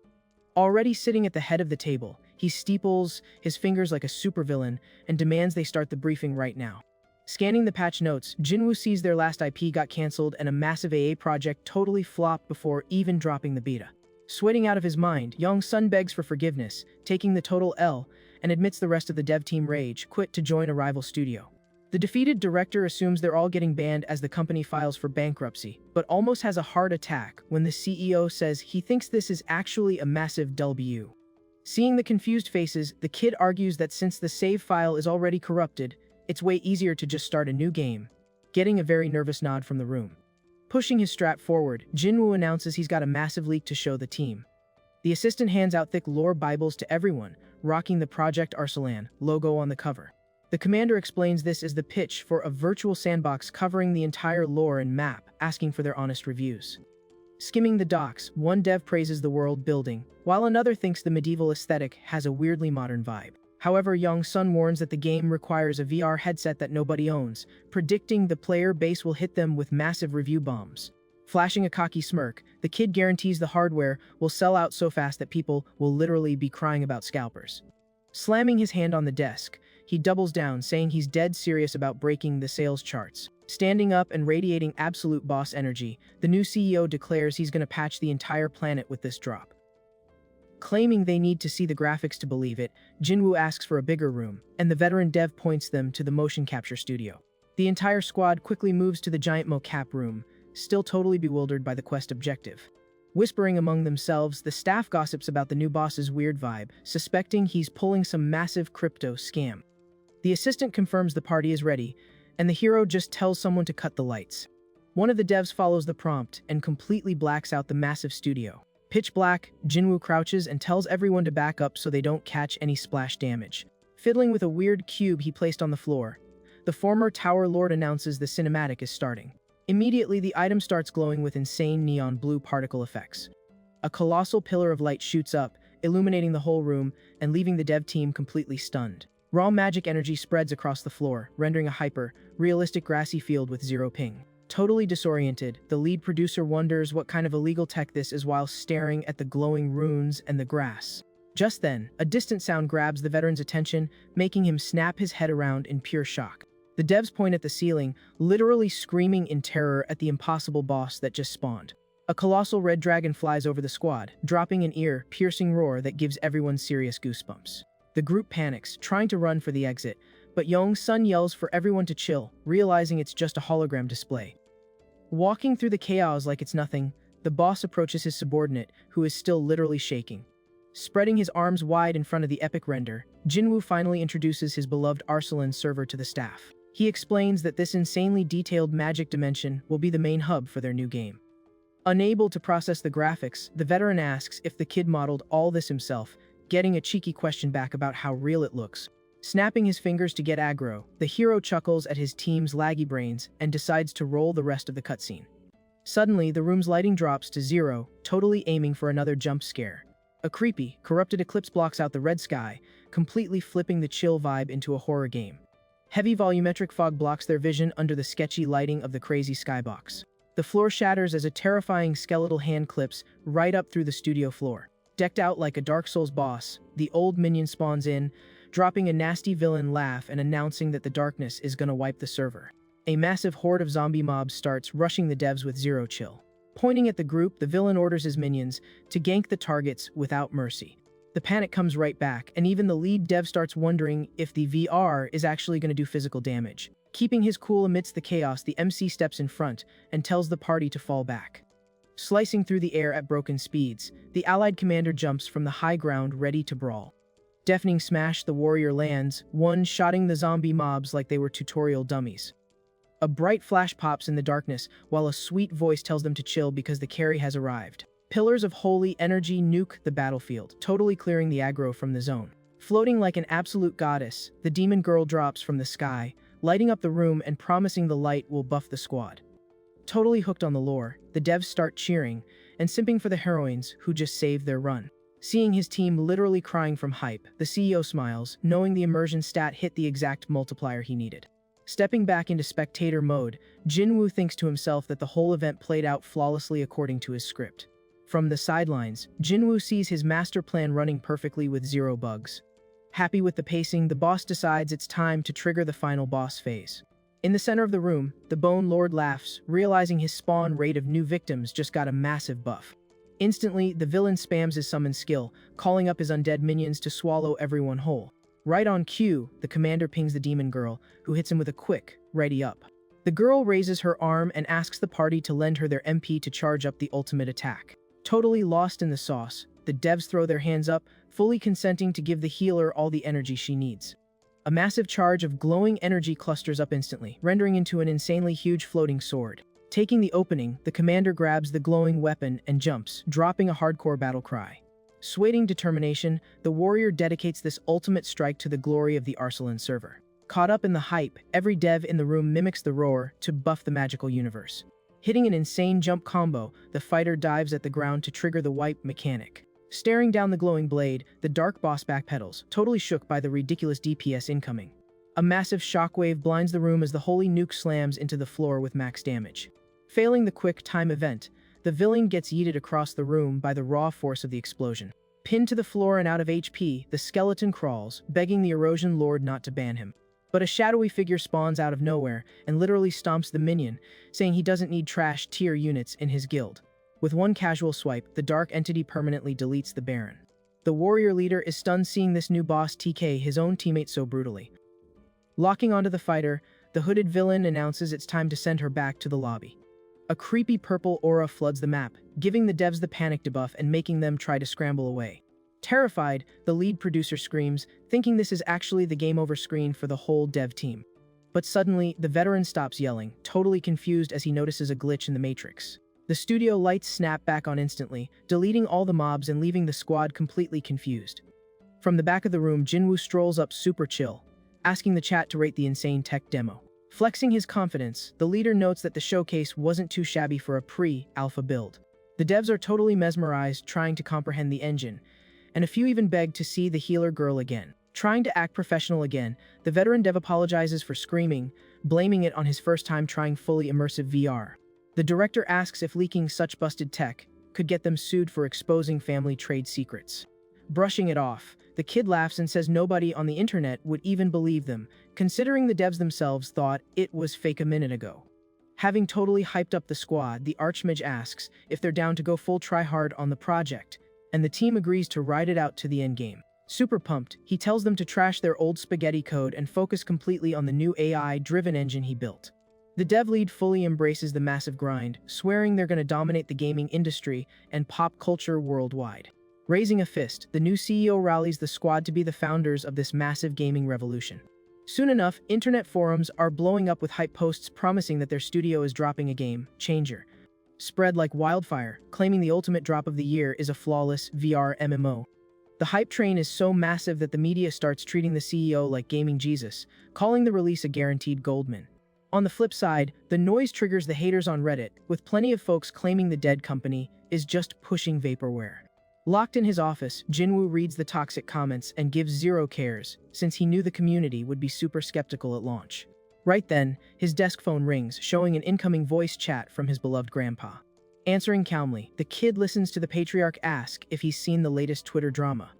Speaker 1: Already sitting at the head of the table, he steeples his fingers like a supervillain and demands they start the briefing right now. Scanning the patch notes, Jinwoo sees their last IP got cancelled and a massive AA project totally flopped before even dropping the beta. Sweating out of his mind, Young-sun begs for forgiveness, taking the total L, and admits the rest of the dev team rage quit to join a rival studio. The defeated director assumes they're all getting banned as the company files for bankruptcy, but almost has a heart attack when the CEO says he thinks this is actually a massive W. Seeing the confused faces, the kid argues that since the save file is already corrupted, it's way easier to just start a new game, getting a very nervous nod from the room. Pushing his strap forward, Jinwoo announces he's got a massive leak to show the team. The assistant hands out thick lore Bibles to everyone, rocking the Project Arsalan logo on the cover. The commander explains this as the pitch for a virtual sandbox covering the entire lore and map, asking for their honest reviews. Skimming the docs, one dev praises the world building, while another thinks the medieval aesthetic has a weirdly modern vibe. However, Young-sun warns that the game requires a VR headset that nobody owns, predicting the player base will hit them with massive review bombs. Flashing a cocky smirk, the kid guarantees the hardware will sell out so fast that people will literally be crying about scalpers. Slamming his hand on the desk, he doubles down, saying he's dead serious about breaking the sales charts. Standing up and radiating absolute boss energy, the new CEO declares he's going to patch the entire planet with this drop. Claiming they need to see the graphics to believe it, Jinwoo asks for a bigger room, and the veteran dev points them to the motion capture studio. The entire squad quickly moves to the giant mocap room, still totally bewildered by the quest objective. Whispering among themselves, the staff gossips about the new boss's weird vibe, suspecting he's pulling some massive crypto scam. The assistant confirms the party is ready, and the hero just tells someone to cut the lights. One of the devs follows the prompt and completely blacks out the massive studio. Pitch black, Jinwoo crouches and tells everyone to back up so they don't catch any splash damage. Fiddling with a weird cube he placed on the floor, the former Tower Lord announces the cinematic is starting. Immediately, the item starts glowing with insane neon blue particle effects. A colossal pillar of light shoots up, illuminating the whole room and leaving the dev team completely stunned. Raw magic energy spreads across the floor, rendering a hyper-realistic grassy field with zero ping. Totally disoriented, the lead producer wonders what kind of illegal tech this is while staring at the glowing runes and the grass. Just then, a distant sound grabs the veteran's attention, making him snap his head around in pure shock. The devs point at the ceiling, literally screaming in terror at the impossible boss that just spawned. A colossal red dragon flies over the squad, dropping an ear-piercing roar that gives everyone serious goosebumps. The group panics, trying to run for the exit, but Young-sun yells for everyone to chill, realizing it's just a hologram display. Walking through the chaos like it's nothing, the boss approaches his subordinate, who is still literally shaking. Spreading his arms wide in front of the epic render, Jinwoo finally introduces his beloved Arsalan server to the staff. He explains that this insanely detailed magic dimension will be the main hub for their new game. Unable to process the graphics, the veteran asks if the kid modeled all this himself, getting a cheeky question back about how real it looks. Snapping his fingers to get aggro, the hero chuckles at his team's laggy brains and decides to roll the rest of the cutscene. Suddenly, the room's lighting drops to zero, totally aiming for another jump scare. A creepy, corrupted eclipse blocks out the red sky, completely flipping the chill vibe into a horror game. Heavy volumetric fog blocks their vision under the sketchy lighting of the crazy skybox. The floor shatters as a terrifying skeletal hand clips right up through the studio floor. Decked out like a Dark Souls boss, the old minion spawns in, dropping a nasty villain laugh and announcing that the darkness is gonna wipe the server. A massive horde of zombie mobs starts rushing the devs with zero chill. Pointing at the group, the villain orders his minions to gank the targets without mercy. The panic comes right back, and even the lead dev starts wondering if the VR is actually gonna do physical damage. Keeping his cool amidst the chaos, the MC steps in front and tells the party to fall back. Slicing through the air at broken speeds, the allied commander jumps from the high ground ready to brawl. Deafening smash, the warrior lands, one-shotting the zombie mobs like they were tutorial dummies. A bright flash pops in the darkness, while a sweet voice tells them to chill because the carry has arrived. Pillars of holy energy nuke the battlefield, totally clearing the aggro from the zone. Floating like an absolute goddess, the demon girl drops from the sky, lighting up the room and promising the light will buff the squad. Totally hooked on the lore, the devs start cheering and simping for the heroines who just saved their run. Seeing his team literally crying from hype, the CEO smiles, knowing the immersion stat hit the exact multiplier he needed. Stepping back into spectator mode, Jinwoo thinks to himself that the whole event played out flawlessly according to his script. From the sidelines, Jinwoo sees his master plan running perfectly with zero bugs. Happy with the pacing, the boss decides it's time to trigger the final boss phase. In the center of the room, the Bone Lord laughs, realizing his spawn rate of new victims just got a massive buff. Instantly, the villain spams his summon skill, calling up his undead minions to swallow everyone whole. Right on cue, the commander pings the demon girl, who hits him with a quick, ready up. The girl raises her arm and asks the party to lend her their MP to charge up the ultimate attack. Totally lost in the sauce, the devs throw their hands up, fully consenting to give the healer all the energy she needs. A massive charge of glowing energy clusters up instantly, rendering into an insanely huge floating sword. Taking the opening, the commander grabs the glowing weapon and jumps, dropping a hardcore battle cry. Swaying determination, the warrior dedicates this ultimate strike to the glory of the Arsalan server. Caught up in the hype, every dev in the room mimics the roar to buff the magical universe. Hitting an insane jump combo, the fighter dives at the ground to trigger the wipe mechanic. Staring down the glowing blade, the dark boss backpedals, totally shook by the ridiculous DPS incoming. A massive shockwave blinds the room as the holy nuke slams into the floor with max damage. Failing the quick time event, the villain gets yeeted across the room by the raw force of the explosion. Pinned to the floor and out of HP, the skeleton crawls, begging the erosion lord not to ban him. But a shadowy figure spawns out of nowhere and literally stomps the minion, saying he doesn't need trash tier units in his guild. With one casual swipe, the dark entity permanently deletes the Baron. The warrior leader is stunned seeing this new boss TK his own teammate so brutally. Locking onto the fighter, the hooded villain announces it's time to send her back to the lobby. A creepy purple aura floods the map, giving the devs the panic debuff and making them try to scramble away. Terrified, the lead producer screams, thinking this is actually the game over screen for the whole dev team. But suddenly, the veteran stops yelling, totally confused as he notices a glitch in the matrix. The studio lights snap back on instantly, deleting all the mobs and leaving the squad completely confused. From the back of the room, Jinwoo strolls up super chill, asking the chat to rate the insane tech demo. Flexing his confidence, the leader notes that the showcase wasn't too shabby for a pre-alpha build. The devs are totally mesmerized, trying to comprehend the engine, and a few even beg to see the healer girl again. Trying to act professional again, the veteran dev apologizes for screaming, blaming it on his first time trying fully immersive VR. The director asks if leaking such busted tech could get them sued for exposing family trade secrets. Brushing it off, the kid laughs and says nobody on the internet would even believe them, considering the devs themselves thought it was fake a minute ago. Having totally hyped up the squad, the Archmage asks if they're down to go full try-hard on the project, and the team agrees to ride it out to the endgame. Super pumped, he tells them to trash their old spaghetti code and focus completely on the new AI-driven engine he built. The dev lead fully embraces the massive grind, swearing they're going to dominate the gaming industry and pop culture worldwide. Raising a fist, the new CEO rallies the squad to be the founders of this massive gaming revolution. Soon enough, internet forums are blowing up with hype posts promising that their studio is dropping a game changer. Spread like wildfire, claiming the ultimate drop of the year is a flawless VR MMO. The hype train is so massive that the media starts treating the CEO like gaming Jesus, calling the release a guaranteed goldmine. On the flip side, the noise triggers the haters on Reddit, with plenty of folks claiming the dead company is just pushing vaporware. Locked in his office, Jinwoo reads the toxic comments and gives zero cares, since he knew the community would be super skeptical at launch. Right then, his desk phone rings, showing an incoming voice chat from his beloved grandpa. Answering calmly, the kid listens to the patriarch ask if he's seen the latest Twitter drama.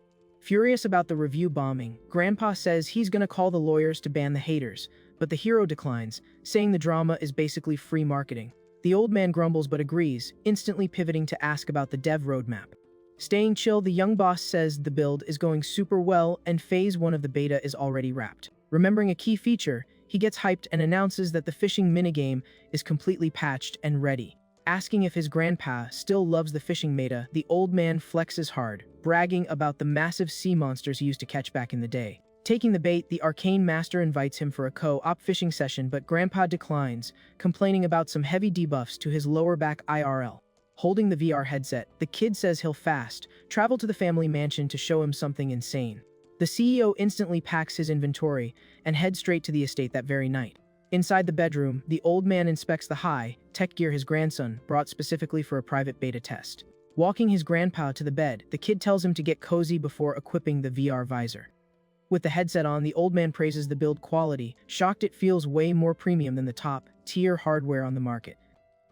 Speaker 1: Furious about the review bombing, Grandpa says he's gonna call the lawyers to ban the haters, but the hero declines, saying the drama is basically free marketing. The old man grumbles but agrees, instantly pivoting to ask about the dev roadmap. Staying chill, the young boss says the build is going super well and Phase 1 of the beta is already wrapped. Remembering a key feature, he gets hyped and announces that the fishing minigame is completely patched and ready. Asking if his grandpa still loves the fishing meta, the old man flexes hard, bragging about the massive sea monsters he used to catch back in the day. Taking the bait, the arcane master invites him for a co-op fishing session, but Grandpa declines, complaining about some heavy debuffs to his lower back IRL. Holding the VR headset, the kid says he'll fast, travel to the family mansion to show him something insane. The CEO instantly packs his inventory and heads straight to the estate that very night. Inside the bedroom, the old man inspects the high-tech gear his grandson brought specifically for a private beta test. Walking his grandpa to the bed, the kid tells him to get cozy before equipping the VR visor. With the headset on, the old man praises the build quality, shocked it feels way more premium than the top-tier hardware on the market.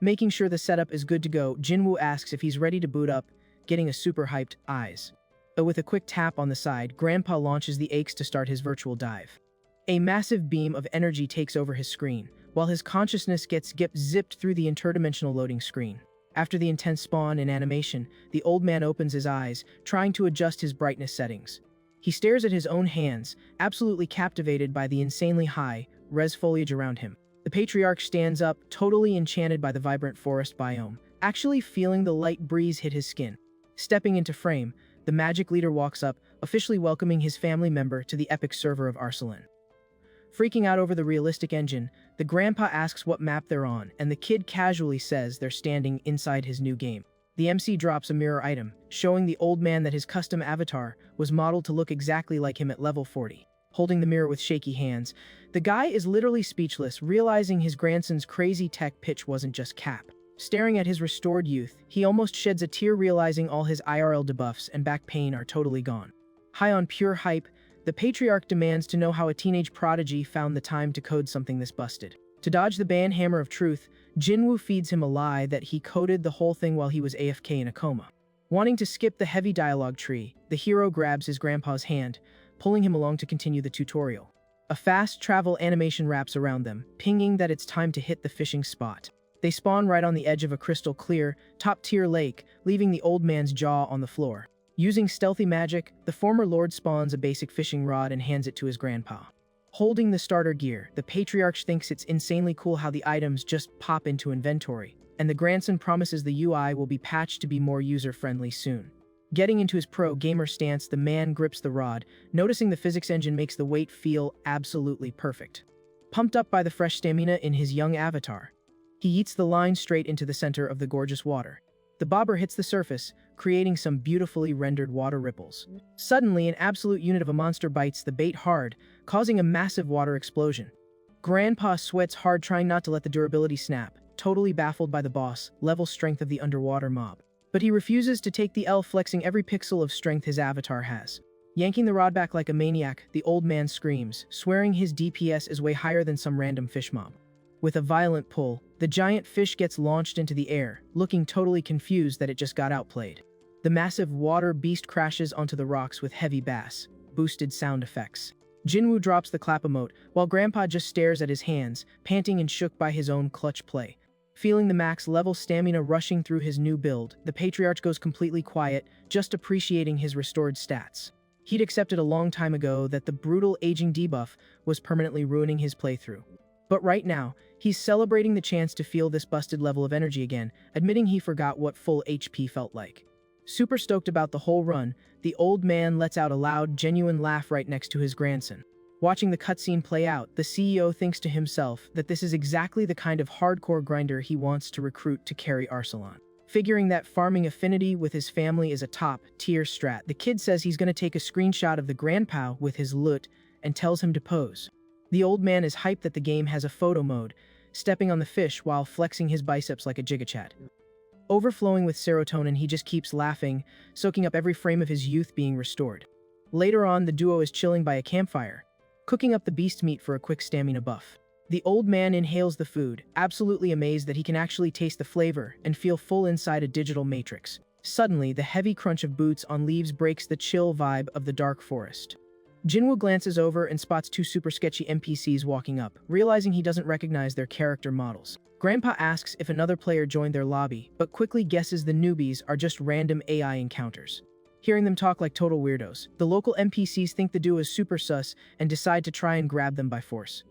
Speaker 1: Making sure the setup is good to go, Jinwoo asks if he's ready to boot up, getting a super hyped eyes. But with a quick tap on the side, Grandpa launches the aches to start his virtual dive. A massive beam of energy takes over his screen, while his consciousness gets zipped through the interdimensional loading screen. After the intense spawn in animation, the old man opens his eyes, trying to adjust his brightness settings. He stares at his own hands, absolutely captivated by the insanely high, res foliage around him. The patriarch stands up, totally enchanted by the vibrant forest biome, actually feeling the light breeze hit his skin. Stepping into frame, the magic leader walks up, officially welcoming his family member to the epic server of Arsalan. Freaking out over the realistic engine, the grandpa asks what map they're on, and the kid casually says they're standing inside his new game. The MC drops a mirror item, showing the old man that his custom avatar was modeled to look exactly like him at level 40. Holding the mirror with shaky hands, the guy is literally speechless, realizing his grandson's crazy tech pitch wasn't just cap. Staring at his restored youth, he almost sheds a tear realizing all his IRL debuffs and back pain are totally gone. High on pure hype, the patriarch demands to know how a teenage prodigy found the time to code something this busted. To dodge the ban hammer of truth, Jinwoo feeds him a lie that he coded the whole thing while he was AFK in a coma. Wanting to skip the heavy dialogue tree, the hero grabs his grandpa's hand, pulling him along to continue the tutorial. A fast travel animation wraps around them, pinging that it's time to hit the fishing spot. They spawn right on the edge of a crystal clear, top-tier lake, leaving the old man's jaw on the floor. Using stealthy magic, the former lord spawns a basic fishing rod and hands it to his grandpa. Holding the starter gear, the patriarch thinks it's insanely cool how the items just pop into inventory, and the grandson promises the UI will be patched to be more user-friendly soon. Getting into his pro-gamer stance, the man grips the rod, noticing the physics engine makes the weight feel absolutely perfect. Pumped up by the fresh stamina in his young avatar, he yeets the line straight into the center of the gorgeous water. The bobber hits the surface, creating some beautifully rendered water ripples. Suddenly, an absolute unit of a monster bites the bait hard, causing a massive water explosion. Grandpa sweats hard trying not to let the durability snap, totally baffled by the boss-level strength of the underwater mob. But he refuses to take the L, flexing every pixel of strength his avatar has. Yanking the rod back like a maniac, the old man screams, swearing his DPS is way higher than some random fish mob. With a violent pull, the giant fish gets launched into the air, looking totally confused that it just got outplayed. The massive water beast crashes onto the rocks with heavy bass, boosted sound effects. Jinwoo drops the clap emote, while Grandpa just stares at his hands, panting and shook by his own clutch play. Feeling the max-level stamina rushing through his new build, the patriarch goes completely quiet, just appreciating his restored stats. He'd accepted a long time ago that the brutal aging debuff was permanently ruining his playthrough. But right now, he's celebrating the chance to feel this busted level of energy again, admitting he forgot what full HP felt like. Super stoked about the whole run, the old man lets out a loud, genuine laugh right next to his grandson. Watching the cutscene play out, the CEO thinks to himself that this is exactly the kind of hardcore grinder he wants to recruit to carry Arsalan. Figuring that farming affinity with his family is a top-tier strat, the kid says he's going to take a screenshot of the grandpa with his LUT and tells him to pose. The old man is hyped that the game has a photo mode, stepping on the fish while flexing his biceps like a gigachat. Overflowing with serotonin, he just keeps laughing, soaking up every frame of his youth being restored. Later on, the duo is chilling by a campfire, cooking up the beast meat for a quick stamina buff. The old man inhales the food, absolutely amazed that he can actually taste the flavor and feel full inside a digital matrix. Suddenly, the heavy crunch of boots on leaves breaks the chill vibe of the dark forest. Jinwoo glances over and spots two super sketchy NPCs walking up, realizing he doesn't recognize their character models. Grandpa asks if another player joined their lobby, but quickly guesses the newbies are just random AI encounters. Hearing them talk like total weirdos, the local NPCs think the duo is super sus and decide to try and grab them by force.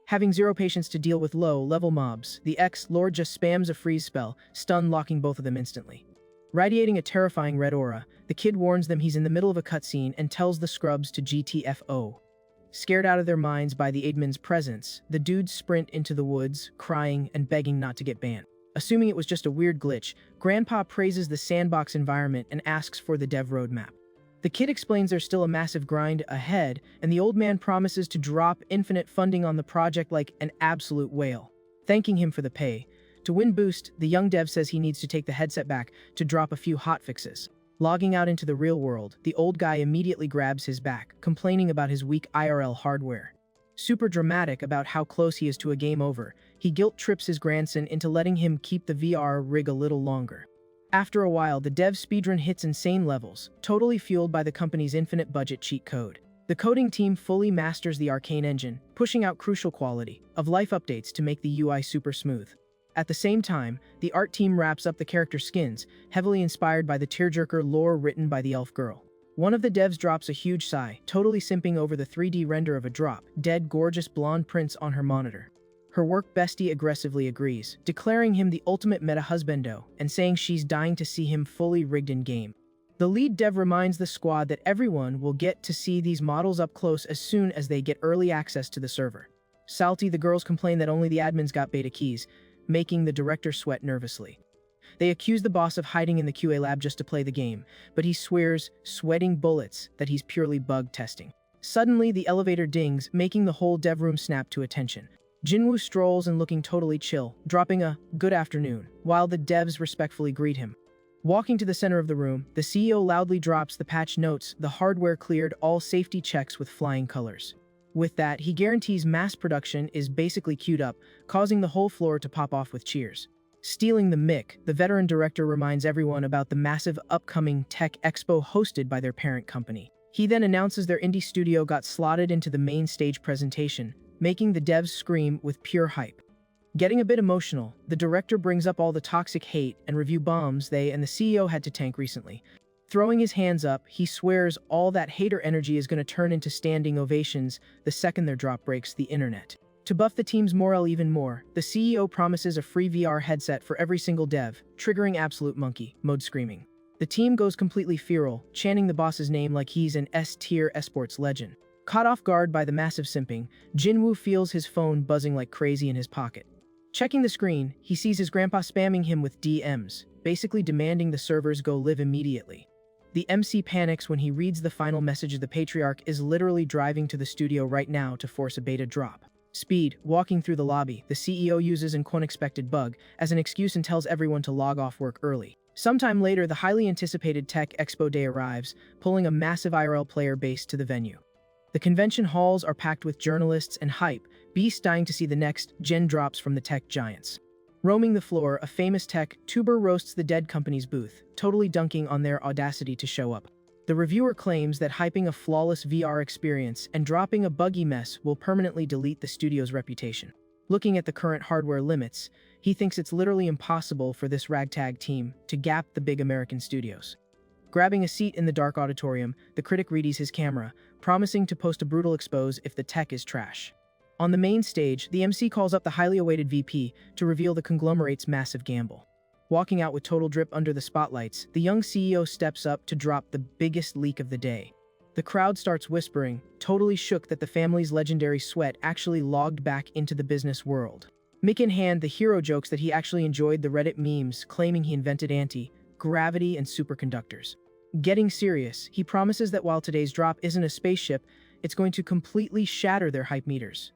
Speaker 1: Having zero patience to deal with low-level mobs, the ex-lord just spams a freeze spell, stun locking both of them instantly. Radiating a terrifying red aura, the kid warns them he's in the middle of a cutscene and tells the scrubs to GTFO. Scared out of their minds by the admin's presence, the dudes sprint into the woods, crying and begging not to get banned. Assuming it was just a weird glitch, Grandpa praises the sandbox environment and asks for the dev roadmap. The kid explains there's still a massive grind ahead, and the old man promises to drop infinite funding on the project like an absolute whale. Thanking him for the pay, To win boost, the young dev says he needs to take the headset back to drop a few hotfixes. Logging out into the real world, the old guy immediately grabs his back, complaining about his weak IRL hardware. Super dramatic about how close he is to a game over, he guilt trips his grandson into letting him keep the VR rig a little longer. After a while, the dev speedrun hits insane levels, totally fueled by the company's infinite budget cheat code. The coding team fully masters the arcane engine, pushing out crucial quality of life updates to make the UI super smooth. At the same time, the art team wraps up the character skins, heavily inspired by the tearjerker lore written by the elf girl. One of the devs drops a huge sigh, totally simping over the 3D render of a drop, dead gorgeous blonde prince on her monitor. Her work bestie aggressively agrees, declaring him the ultimate meta-husbando, and saying she's dying to see him fully rigged in-game. The lead dev reminds the squad that everyone will get to see these models up close as soon as they get early access to the server. Salty, the girls complain that only the admins got beta keys, making the director sweat nervously. They accuse the boss of hiding in the QA lab just to play the game, but he swears, sweating bullets, that he's purely bug testing. Suddenly, the elevator dings, making the whole dev room snap to attention. Jinwoo strolls and looking totally chill, dropping a "good afternoon," while the devs respectfully greet him. Walking to the center of the room, the CEO loudly drops the patch notes, the hardware cleared all safety checks with flying colors. With that, he guarantees mass production is basically queued up, causing the whole floor to pop off with cheers. Stealing the mic, the veteran director reminds everyone about the massive upcoming tech expo hosted by their parent company. He then announces their indie studio got slotted into the main stage presentation, making the devs scream with pure hype. Getting a bit emotional, the director brings up all the toxic hate and review bombs they and the CEO had to tank recently. Throwing his hands up, he swears all that hater energy is going to turn into standing ovations the second their drop breaks the internet. To buff the team's morale even more, the CEO promises a free VR headset for every single dev, triggering absolute monkey mode screaming. The team goes completely feral, chanting the boss's name like he's an S-tier esports legend. Caught off guard by the massive simping, Jinwoo feels his phone buzzing like crazy in his pocket. Checking the screen, he sees his grandpa spamming him with DMs, basically demanding the servers go live immediately. The MC panics when he reads the final message. The patriarch is literally driving to the studio right now to force a beta drop. Speed, walking through the lobby, the CEO uses an unexpected bug as an excuse and tells everyone to log off work early. Sometime later, the highly anticipated Tech Expo Day arrives, pulling a massive IRL player base to the venue. The convention halls are packed with journalists and hype, beasts dying to see the next gen drops from the tech giants. Roaming the floor, a famous tech tuber roasts the dead company's booth, totally dunking on their audacity to show up. The reviewer claims that hyping a flawless VR experience and dropping a buggy mess will permanently delete the studio's reputation. Looking at the current hardware limits, he thinks it's literally impossible for this ragtag team to gap the big American studios. Grabbing a seat in the dark auditorium, the critic readies his camera, promising to post a brutal expose if the tech is trash. On the main stage, the MC calls up the highly awaited VP to reveal the conglomerate's massive gamble. Walking out with total drip under the spotlights, the young CEO steps up to drop the biggest leak of the day. The crowd starts whispering, totally shook that the family's legendary sweat actually logged back into the business world. Mic in hand, the hero jokes that he actually enjoyed the Reddit memes claiming he invented anti-gravity and superconductors. Getting serious, he promises that while today's drop isn't a spaceship, it's going to completely shatter their hype meters.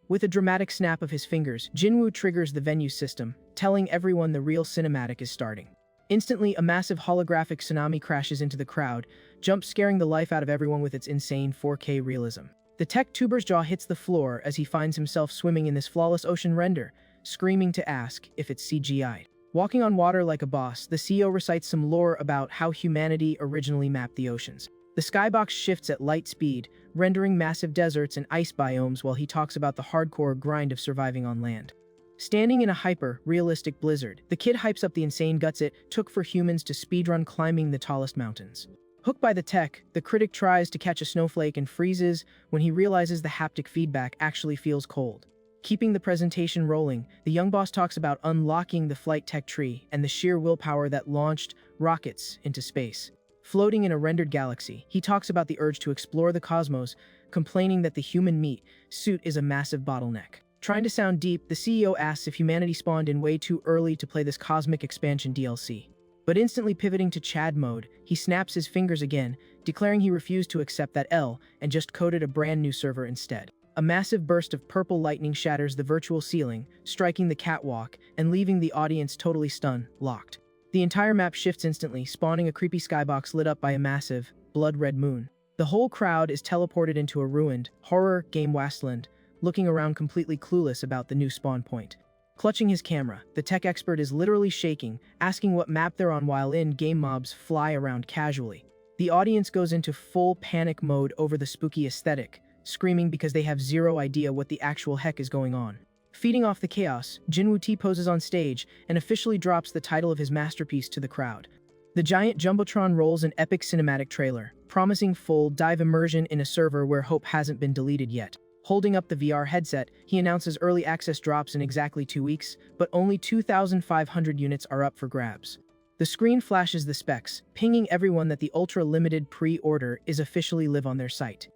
Speaker 1: With a dramatic snap of his fingers, Jinwoo triggers the venue system, telling everyone the real cinematic is starting. Instantly, a massive holographic tsunami crashes into the crowd, jump-scaring the life out of everyone with its insane 4K realism. The tech tuber's jaw hits the floor as he finds himself swimming in this flawless ocean render, screaming to ask if it's CGI'd. Walking on water like a boss, the CEO recites some lore about how humanity originally mapped the oceans. The skybox shifts at light speed, rendering massive deserts and ice biomes while he talks about the hardcore grind of surviving on land. Standing in a hyper-realistic blizzard, the kid hypes up the insane guts it took for humans to speedrun climbing the tallest mountains. Hooked by the tech, the critic tries to catch a snowflake and freezes when he realizes the haptic feedback actually feels cold. Keeping the presentation rolling, the young boss talks about unlocking the flight tech tree and the sheer willpower that launched rockets into space. Floating in a rendered galaxy, he talks about the urge to explore the cosmos, complaining that the human meat suit is a massive bottleneck. Trying to sound deep, the CEO asks if humanity spawned in way too early to play this cosmic expansion DLC. But instantly pivoting to Chad mode, he snaps his fingers again, declaring he refused to accept that L and just coded a brand new server instead. A massive burst of purple lightning shatters the virtual ceiling, striking the catwalk and leaving the audience totally stunned, locked. The entire map shifts instantly, spawning a creepy skybox lit up by a massive, blood-red moon. The whole crowd is teleported into a ruined, horror game wasteland, looking around completely clueless about the new spawn point. Clutching his camera, the tech expert is literally shaking, asking what map they're on while in-game mobs fly around casually. The audience goes into full panic mode over the spooky aesthetic, screaming because they have zero idea what the actual heck is going on. Feeding off the chaos, Jinwoo T-poses on stage and officially drops the title of his masterpiece to the crowd. The giant jumbotron rolls an epic cinematic trailer, promising full dive immersion in a server where hope hasn't been deleted yet. Holding up the VR headset, he announces early access drops in exactly 2 weeks, but only 2,500 units are up for grabs. The screen flashes the specs, pinging everyone that the ultra-limited pre-order is officially live on their site.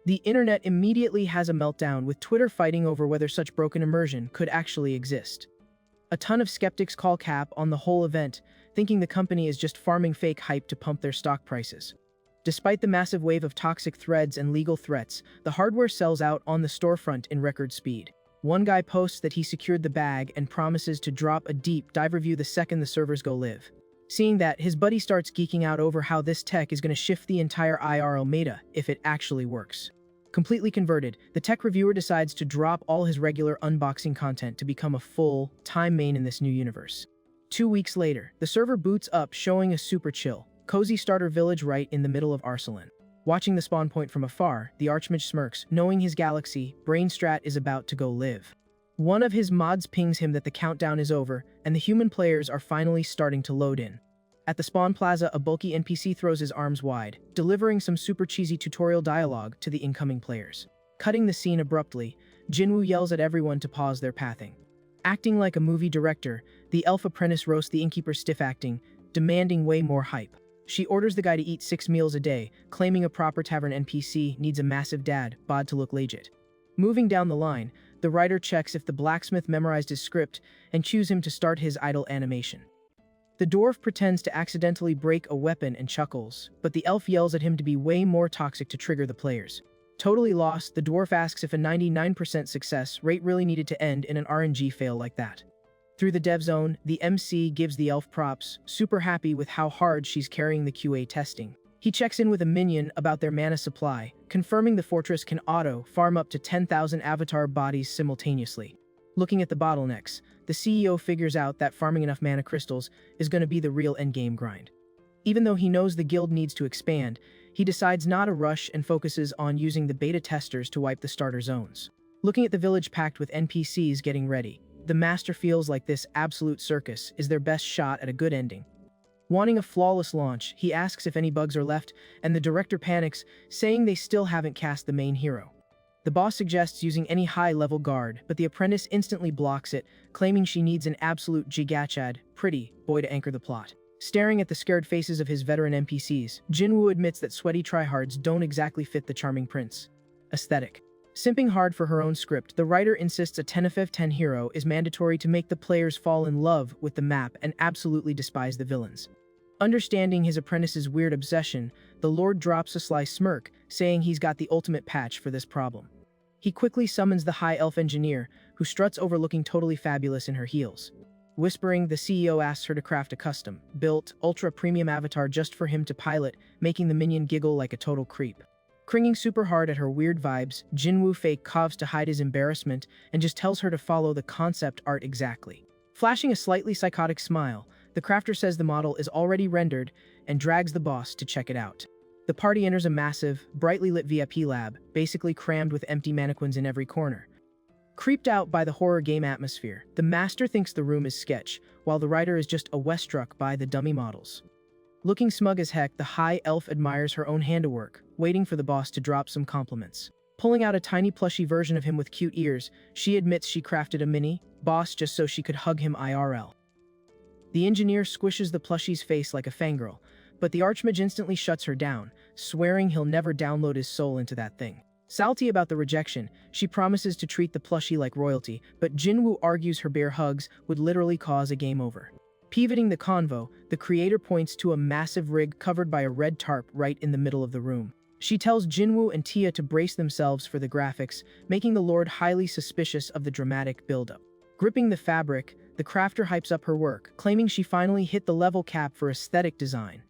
Speaker 1: The internet immediately has a meltdown, with Twitter fighting over whether such broken immersion could actually exist. A ton of skeptics call cap on the whole event, thinking the company is just farming fake hype to pump their stock prices. Despite the massive wave of toxic threads and legal threats, the hardware sells out on the storefront in record speed. One guy posts that he secured the bag and promises to drop a deep dive review the second the servers go live. Seeing that, his buddy starts geeking out over how this tech is going to shift the entire IRL meta if it actually works. Completely converted, the tech reviewer decides to drop all his regular unboxing content to become a full-time main in this new universe. 2 weeks later, the server boots up, showing a super chill, cozy starter village right in the middle of Arsalan. Watching the spawn point from afar, the Archmage smirks, knowing his galaxy, Brainstrat, is about to go live. One of his mods pings him that the countdown is over, and the human players are finally starting to load in. At the spawn plaza, a bulky NPC throws his arms wide, delivering some super cheesy tutorial dialogue to the incoming players. Cutting the scene abruptly, Jinwoo yells at everyone to pause their pathing. Acting like a movie director, the elf apprentice roasts the innkeeper's stiff acting, demanding way more hype. She orders the guy to eat 6 meals a day, claiming a proper tavern NPC needs a massive dad bod to look legit. Moving down the line, the writer checks if the blacksmith memorized his script and cues him to start his idle animation. The dwarf pretends to accidentally break a weapon and chuckles, but the elf yells at him to be way more toxic to trigger the players. Totally lost, the dwarf asks if a 99% success rate really needed to end in an RNG fail like that. Through the dev zone, the MC gives the elf props, super happy with how hard she's carrying the QA testing. He checks in with a minion about their mana supply, confirming the fortress can auto-farm up to 10,000 avatar bodies simultaneously. Looking at the bottlenecks, the CEO figures out that farming enough mana crystals is going to be the real endgame grind. Even though he knows the guild needs to expand, he decides not to rush and focuses on using the beta testers to wipe the starter zones. Looking at the village packed with NPCs getting ready, the master feels like this absolute circus is their best shot at a good ending. Wanting a flawless launch, he asks if any bugs are left, and the director panics, saying they still haven't cast the main hero. The boss suggests using any high-level guard, but the apprentice instantly blocks it, claiming she needs an absolute gigachad, pretty boy to anchor the plot. Staring at the scared faces of his veteran NPCs, Jinwoo admits that sweaty tryhards don't exactly fit the charming prince aesthetic. Simping hard for her own script, the writer insists a 10/10 hero is mandatory to make the players fall in love with the map and absolutely despise the villains. Understanding his apprentice's weird obsession, the Lord drops a sly smirk, saying he's got the ultimate patch for this problem. He quickly summons the High Elf Engineer, who struts over looking totally fabulous in her heels. Whispering, the CEO asks her to craft a custom-built, ultra-premium avatar just for him to pilot, making the minion giggle like a total creep. Cringing super hard at her weird vibes, Jinwoo fake coughs to hide his embarrassment and just tells her to follow the concept art exactly. Flashing a slightly psychotic smile, the crafter says the model is already rendered and drags the boss to check it out. The party enters a massive, brightly lit VIP lab, basically crammed with empty mannequins in every corner. Creeped out by the horror game atmosphere, the master thinks the room is sketch, while the writer is just awestruck by the dummy models. Looking smug as heck, the high elf admires her own handiwork, waiting for the boss to drop some compliments. Pulling out a tiny plushy version of him with cute ears, she admits she crafted a mini-boss just so she could hug him IRL. The engineer squishes the plushie's face like a fangirl, but the Archmage instantly shuts her down, swearing he'll never download his soul into that thing. Salty about the rejection, she promises to treat the plushie like royalty, but Jinwoo argues her bear hugs would literally cause a game over. Pivoting the convo, the creator points to a massive rig covered by a red tarp right in the middle of the room. She tells Jinwoo and Tia to brace themselves for the graphics, making the Lord highly suspicious of the dramatic buildup. Gripping the fabric, the crafter hypes up her work, claiming she finally hit the level cap for aesthetic design.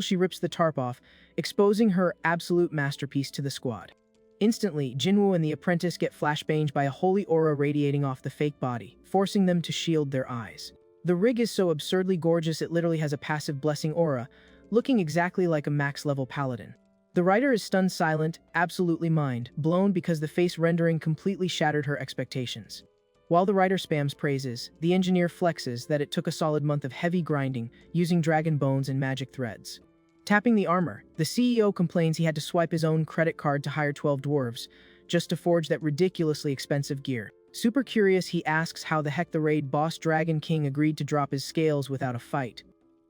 Speaker 1: She rips the tarp off, exposing her absolute masterpiece to the squad. Instantly, Jinwoo and the apprentice get flashbanged by a holy aura radiating off the fake body, forcing them to shield their eyes. The rig is so absurdly gorgeous it literally has a passive blessing aura, looking exactly like a max-level paladin. The writer is stunned silent, absolutely mind-blown because the face rendering completely shattered her expectations. While the writer spams praises, the engineer flexes that it took a solid month of heavy grinding using dragon bones and magic threads. Tapping the armor, the CEO complains he had to swipe his own credit card to hire 12 dwarves, just to forge that ridiculously expensive gear. Super curious, he asks how the heck the raid boss Dragon King agreed to drop his scales without a fight.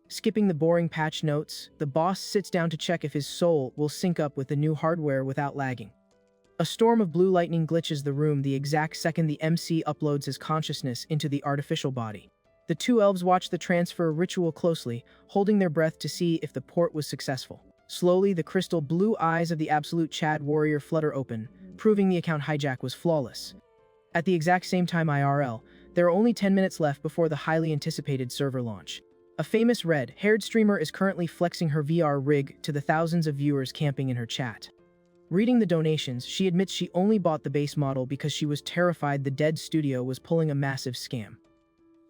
Speaker 1: Skipping the boring patch notes, the boss sits down to check if his soul will sync up with the new hardware without lagging. A storm of blue lightning glitches the room the exact second the MC uploads his consciousness into the artificial body. The two elves watch the transfer ritual closely, holding their breath to see if the port was successful. Slowly, the crystal blue eyes of the absolute Chad warrior flutter open, proving the account hijack was flawless. At the exact same time IRL, there are only 10 minutes left before the highly anticipated server launch. A famous red-haired streamer is currently flexing her VR rig to the thousands of viewers camping in her chat. Reading the donations, she admits she only bought the base model because she was terrified the dead studio was pulling a massive scam.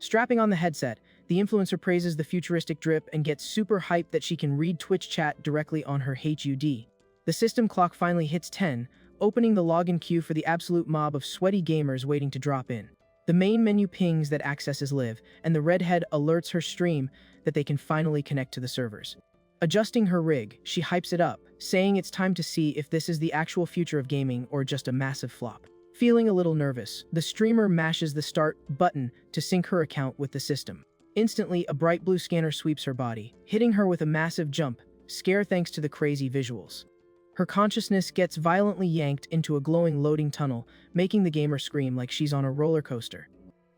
Speaker 1: Strapping on the headset, the influencer praises the futuristic drip and gets super hyped that she can read Twitch chat directly on her HUD. The system clock finally hits 10, opening the login queue for the absolute mob of sweaty gamers waiting to drop in. The main menu pings that access is live, and the redhead alerts her stream that they can finally connect to the servers. Adjusting her rig, she hypes it up, saying it's time to see if this is the actual future of gaming or just a massive flop. Feeling a little nervous, the streamer mashes the start button to sync her account with the system. Instantly, a bright blue scanner sweeps her body, hitting her with a massive jump scare thanks to the crazy visuals. Her consciousness gets violently yanked into a glowing loading tunnel, making the gamer scream like she's on a roller coaster.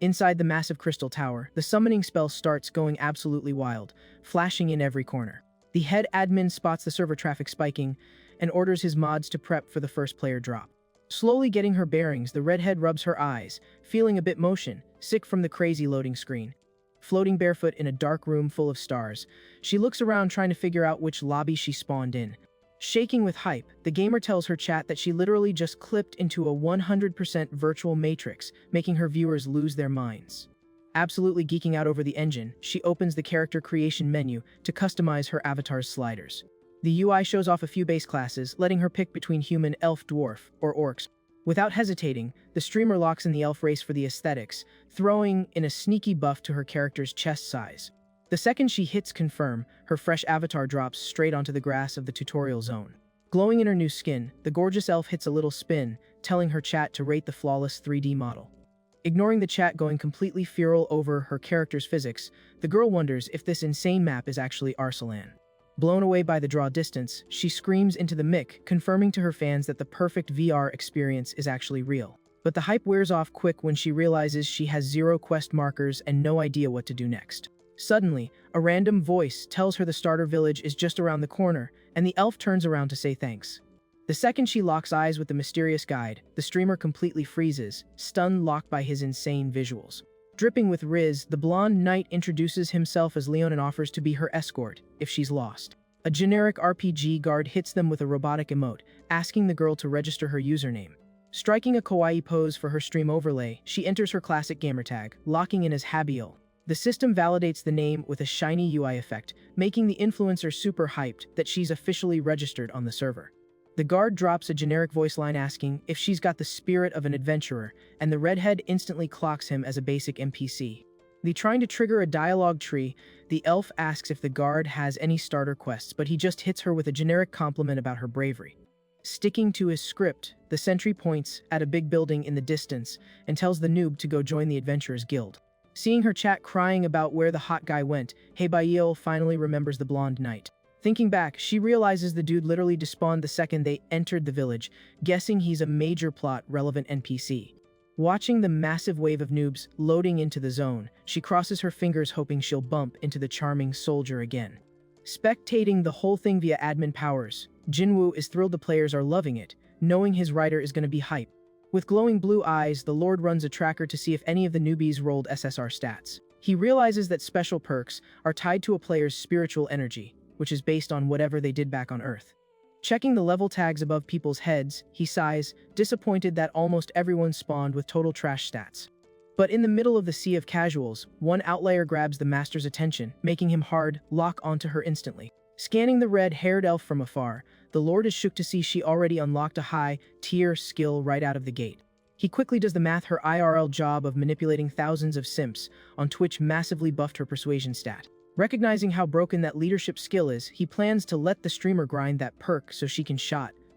Speaker 1: Inside the massive crystal tower, the summoning spell starts going absolutely wild, flashing in every corner. The head admin spots the server traffic spiking and orders his mods to prep for the first player drop. Slowly getting her bearings, the redhead rubs her eyes, feeling a bit motion, sick from the crazy loading screen. Floating barefoot in a dark room full of stars, she looks around trying to figure out which lobby she spawned in. Shaking with hype, the gamer tells her chat that she literally just clipped into a 100% virtual matrix, making her viewers lose their minds. Absolutely geeking out over the engine, she opens the character creation menu to customize her avatar's sliders. The UI shows off a few base classes, letting her pick between human, elf, dwarf, or orcs. Without hesitating, the streamer locks in the elf race for the aesthetics, throwing in a sneaky buff to her character's chest size. The second she hits confirm, her fresh avatar drops straight onto the grass of the tutorial zone. Glowing in her new skin, the gorgeous elf hits a little spin, telling her chat to rate the flawless 3D model. Ignoring the chat going completely feral over her character's physics, the girl wonders if this insane map is actually Arsalan. Blown away by the draw distance, she screams into the mic, confirming to her fans that the perfect VR experience is actually real. But the hype wears off quick when she realizes she has 0 quest markers and no idea what to do next. Suddenly, a random voice tells her the starter village is just around the corner, and the elf turns around to say thanks. The second she locks eyes with the mysterious guide, the streamer completely freezes, stunned locked by his insane visuals. Dripping with Riz, the blonde knight introduces himself as Leon and offers to be her escort if she's lost. A generic RPG guard hits them with a robotic emote, asking the girl to register her username. Striking a kawaii pose for her stream overlay, she enters her classic gamertag, locking in as Habiel. The system validates the name with a shiny UI effect, making the influencer super hyped that she's officially registered on the server. The guard drops a generic voice line asking if she's got the spirit of an adventurer, and the redhead instantly clocks him as a basic NPC. Trying to trigger a dialogue tree, the elf asks if the guard has any starter quests, but he just hits her with a generic compliment about her bravery. Sticking to his script, the sentry points at a big building in the distance and tells the noob to go join the Adventurers Guild. Seeing her chat crying about where the hot guy went, Habiel finally remembers the blonde knight. Thinking back, she realizes the dude literally despawned the second they entered the village, guessing he's a major plot-relevant NPC. Watching the massive wave of noobs loading into the zone, she crosses her fingers hoping she'll bump into the charming soldier again. Spectating the whole thing via admin powers, Jinwoo is thrilled the players are loving it, knowing his writer is going to be hype. With glowing blue eyes, the Lord runs a tracker to see if any of the newbies rolled SSR stats. He realizes that special perks are tied to a player's spiritual energy, which is based on whatever they did back on Earth. Checking the level tags above people's heads, he sighs, disappointed that almost everyone spawned with total trash stats. But in the middle of the sea of casuals, one outlier grabs the master's attention, making him hard lock onto her instantly. Scanning the red-haired elf from afar, the Lord is shook to see she already unlocked a high-tier skill right out of the gate. He quickly does the math. Her IRL job of manipulating thousands of simps on Twitch massively buffed her persuasion stat. Recognizing how broken that leadership skill is, he plans to let the streamer grind that perk so she can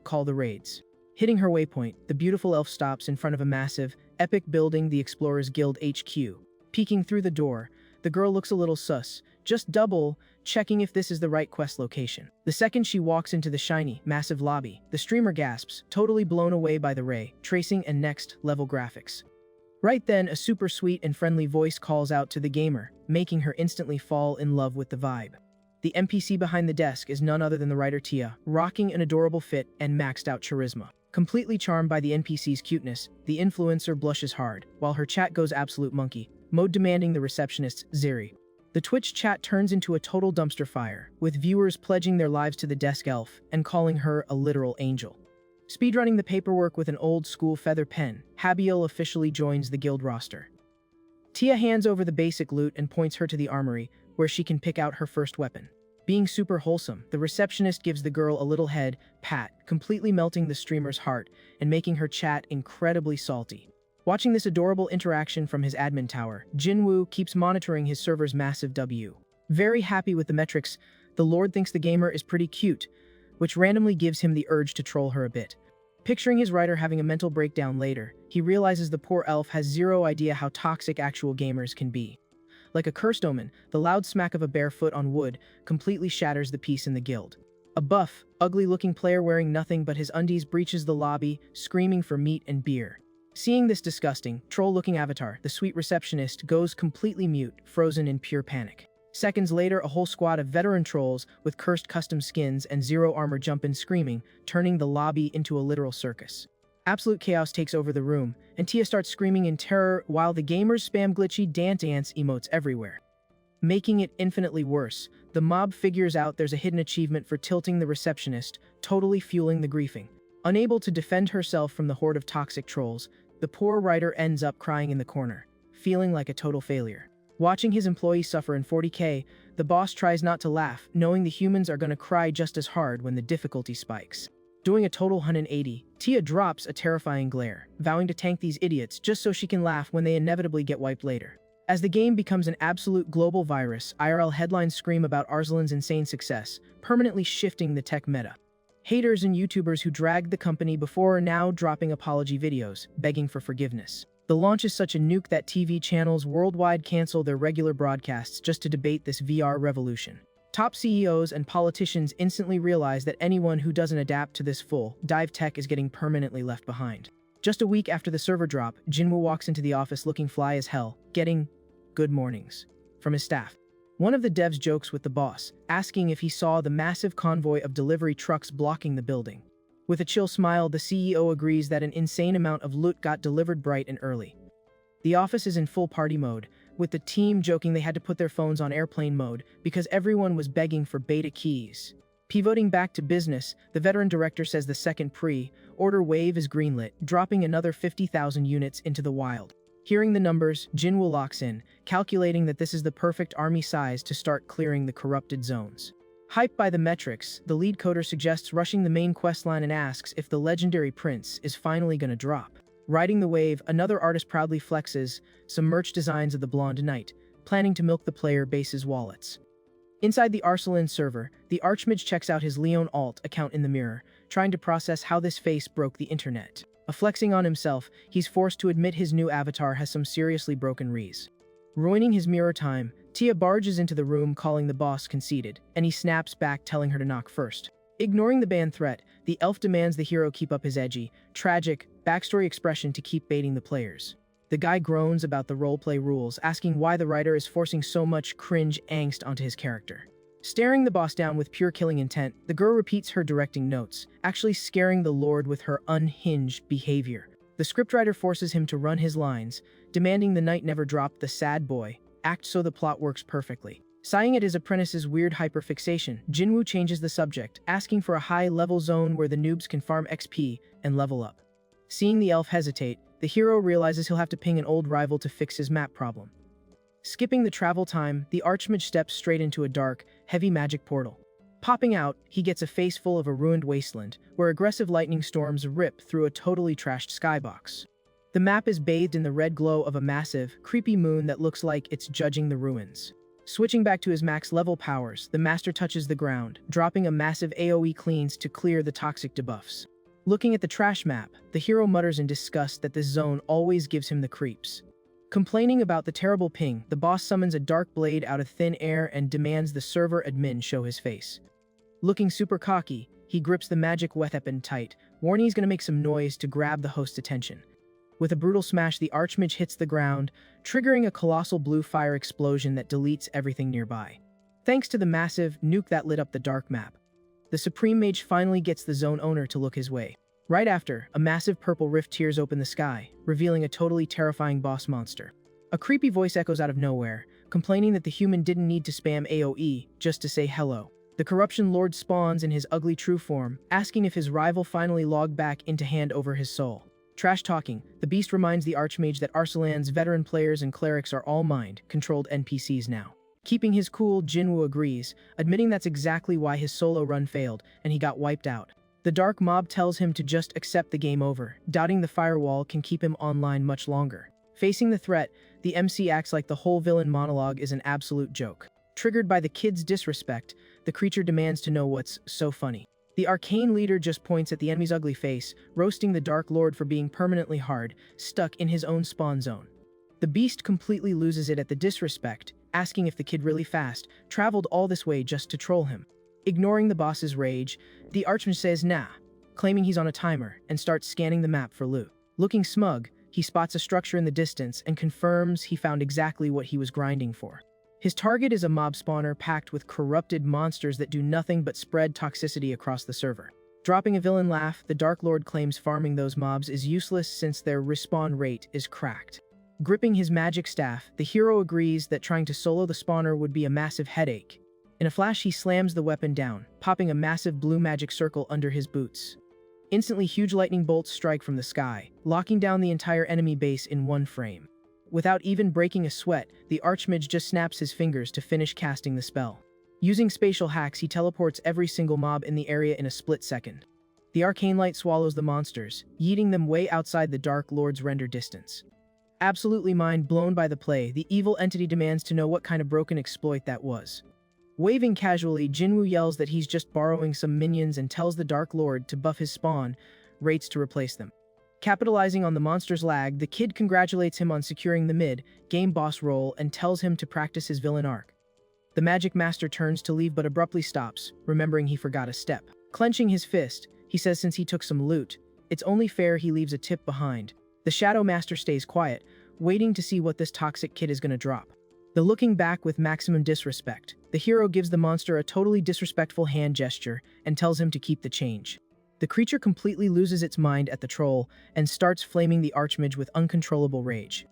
Speaker 1: call the raids. Hitting her waypoint, the beautiful elf stops in front of a massive, epic building, the Explorers Guild HQ. Peeking through the door, the girl looks a little sus, just double-checking if this is the right quest location. The second she walks into the shiny, massive lobby, the streamer gasps, totally blown away by the ray tracing and next-level graphics. Right then, a super sweet and friendly voice calls out to the gamer, making her instantly fall in love with the vibe. The NPC behind the desk is none other than the writer Tia, rocking an adorable fit and maxed-out charisma. Completely charmed by the NPC's cuteness, the influencer blushes hard, while her chat goes absolute monkey mode, demanding the receptionist's Ziri. The Twitch chat turns into a total dumpster fire, with viewers pledging their lives to the desk elf and calling her a literal angel. Speedrunning the paperwork with an old-school feather pen, Habiel officially joins the guild roster. Tia hands over the basic loot and points her to the armory, where she can pick out her first weapon. Being super wholesome, the receptionist gives the girl a little head pat, completely melting the streamer's heart and making her chat incredibly salty. Watching this adorable interaction from his admin tower, Jinwoo keeps monitoring his server's massive W. Very happy with the metrics, the Lord thinks the gamer is pretty cute, which randomly gives him the urge to troll her a bit. Picturing his writer having a mental breakdown later, he realizes the poor elf has zero idea how toxic actual gamers can be. Like a cursed omen, the loud smack of a bare foot on wood completely shatters the peace in the guild. A buff, ugly-looking player wearing nothing but his undies breaches the lobby, screaming for meat and beer. Seeing this disgusting, troll-looking avatar, the sweet receptionist goes completely mute, frozen in pure panic. Seconds later, a whole squad of veteran trolls with cursed custom skins and zero armor jump in screaming, turning the lobby into a literal circus. Absolute chaos takes over the room, and Tia starts screaming in terror while the gamers spam glitchy dance emotes everywhere. Making it infinitely worse, the mob figures out there's a hidden achievement for tilting the receptionist, totally fueling the griefing. Unable to defend herself from the horde of toxic trolls, the poor writer ends up crying in the corner, feeling like a total failure. Watching his employees suffer in 40k, the boss tries not to laugh, knowing the humans are gonna cry just as hard when the difficulty spikes. Doing a total 180, Tia drops a terrifying glare, vowing to tank these idiots just so she can laugh when they inevitably get wiped later. As the game becomes an absolute global virus, IRL headlines scream about Arslan's insane success, permanently shifting the tech meta. Haters and YouTubers who dragged the company before are now dropping apology videos, begging for forgiveness. The launch is such a nuke that TV channels worldwide cancel their regular broadcasts just to debate this VR revolution. Top CEOs and politicians instantly realize that anyone who doesn't adapt to this full dive tech is getting permanently left behind. Just a week after the server drop, Jinwoo walks into the office looking fly as hell, getting good mornings from his staff. One of the devs jokes with the boss, asking if he saw the massive convoy of delivery trucks blocking the building. With a chill smile, the CEO agrees that an insane amount of loot got delivered bright and early. The office is in full party mode, with the team joking they had to put their phones on airplane mode because everyone was begging for beta keys. Pivoting back to business, the veteran director says the second pre-order wave is greenlit, dropping another 50,000 units into the wild. Hearing the numbers, Jinwoo locks in, calculating that this is the perfect army size to start clearing the corrupted zones. Hyped by the metrics, the lead coder suggests rushing the main questline and asks if the legendary prince is finally gonna drop. Riding the wave, another artist proudly flexes some merch designs of the blonde knight, planning to milk the player base's wallets. Inside the Arslan server, the Archmage checks out his Leon Alt account in the mirror, trying to process how this face broke the internet. Flexing on himself, he's forced to admit his new avatar has some seriously broken rees. Ruining his mirror time, Tia barges into the room calling the boss conceited, and he snaps back telling her to knock first. Ignoring the ban threat, the elf demands the hero keep up his edgy, tragic, backstory expression to keep baiting the players. The guy groans about the roleplay rules, asking why the writer is forcing so much cringe angst onto his character. Staring the boss down with pure killing intent, the girl repeats her directing notes, actually scaring the Lord with her unhinged behavior. The scriptwriter forces him to run his lines, demanding the knight never drop the sad boy act so the plot works perfectly. Sighing at his apprentice's weird hyperfixation, Jinwoo changes the subject, asking for a high-level zone where the noobs can farm XP and level up. Seeing the elf hesitate, the hero realizes he'll have to ping an old rival to fix his map problem. Skipping the travel time, the archmage steps straight into a dark, heavy magic portal. Popping out, he gets a face full of a ruined wasteland, where aggressive lightning storms rip through a totally trashed skybox. The map is bathed in the red glow of a massive, creepy moon that looks like it's judging the ruins. Switching back to his max level powers, the master touches the ground, dropping a massive AoE cleanse to clear the toxic debuffs. Looking at the trash map, the hero mutters in disgust that this zone always gives him the creeps. Complaining about the terrible ping, the boss summons a dark blade out of thin air and demands the server admin show his face. Looking super cocky, he grips the magic weapon tight, warning he's gonna make some noise to grab the host's attention. With a brutal smash, the archmage hits the ground, triggering a colossal blue fire explosion that deletes everything nearby. Thanks to the massive nuke that lit up the dark map, the Supreme Mage finally gets the zone owner to look his way. Right after, a massive purple rift tears open the sky, revealing a totally terrifying boss monster. A creepy voice echoes out of nowhere, complaining that the human didn't need to spam AoE just to say hello. The Corruption Lord spawns in his ugly true form, asking if his rival finally logged back in to hand over his soul. Trash talking, the beast reminds the Archmage that Arsalan's veteran players and clerics are all mind-controlled NPCs now. Keeping his cool, Jinwoo agrees, admitting that's exactly why his solo run failed, and he got wiped out. The dark mob tells him to just accept the game over, doubting the firewall can keep him online much longer. Facing the threat, the MC acts like the whole villain monologue is an absolute joke. Triggered by the kid's disrespect, the creature demands to know what's so funny. The arcane leader just points at the enemy's ugly face, roasting the Dark Lord for being permanently hard, stuck in his own spawn zone. The beast completely loses it at the disrespect, asking if the kid really fast traveled all this way just to troll him. Ignoring the boss's rage, the archmage says nah, claiming he's on a timer, and starts scanning the map for loot. Looking smug, he spots a structure in the distance and confirms he found exactly what he was grinding for. His target is a mob spawner packed with corrupted monsters that do nothing but spread toxicity across the server. Dropping a villain laugh, the Dark Lord claims farming those mobs is useless since their respawn rate is cracked. Gripping his magic staff, the hero agrees that trying to solo the spawner would be a massive headache. In a flash, he slams the weapon down, popping a massive blue magic circle under his boots. Instantly, huge lightning bolts strike from the sky, locking down the entire enemy base in one frame. Without even breaking a sweat, the archmage just snaps his fingers to finish casting the spell. Using spatial hacks, he teleports every single mob in the area in a split second. The arcane light swallows the monsters, yeeting them way outside the Dark Lord's render distance. Absolutely mind blown by the play, the evil entity demands to know what kind of broken exploit that was. Waving casually, Jinwoo yells that he's just borrowing some minions and tells the Dark Lord to buff his spawn rates to replace them. Capitalizing on the monster's lag, the kid congratulates him on securing the mid-game boss role and tells him to practice his villain arc. The magic master turns to leave but abruptly stops, remembering he forgot a step. Clenching his fist, he says since he took some loot, it's only fair he leaves a tip behind. The shadow master stays quiet, waiting to see what this toxic kid is gonna drop. The looking back with maximum disrespect, the hero gives the monster a totally disrespectful hand gesture and tells him to keep the change. The creature completely loses its mind at the troll and starts flaming the archmage with uncontrollable rage.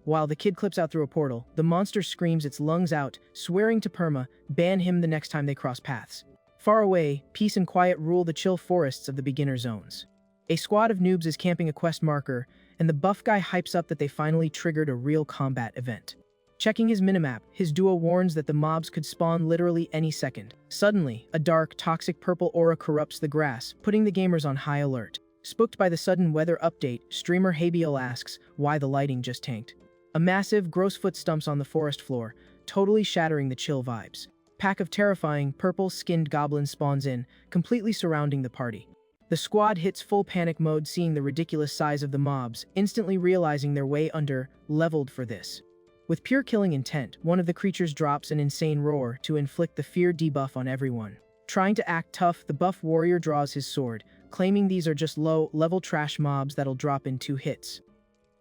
Speaker 1: While the kid clips out through a portal, the monster screams its lungs out, swearing to Perma, ban him the next time they cross paths. Far away, peace and quiet rule the chill forests of the beginner zones. A squad of noobs is camping a quest marker, and the buff guy hypes up that they finally triggered a real combat event. Checking his minimap, his duo warns that the mobs could spawn literally any second. Suddenly, a dark, toxic purple aura corrupts the grass, putting the gamers on high alert. Spooked by the sudden weather update, streamer Habiel asks why the lighting just tanked. A massive, gross foot stumps on the forest floor, totally shattering the chill vibes. Pack of terrifying, purple-skinned goblins spawns in, completely surrounding the party. The squad hits full panic mode seeing the ridiculous size of the mobs, instantly realizing they're way under-leveled for this. With pure killing intent, one of the creatures drops an insane roar to inflict the fear debuff on everyone. Trying to act tough, the buff warrior draws his sword, claiming these are just low-level trash mobs that'll drop in 2 hits.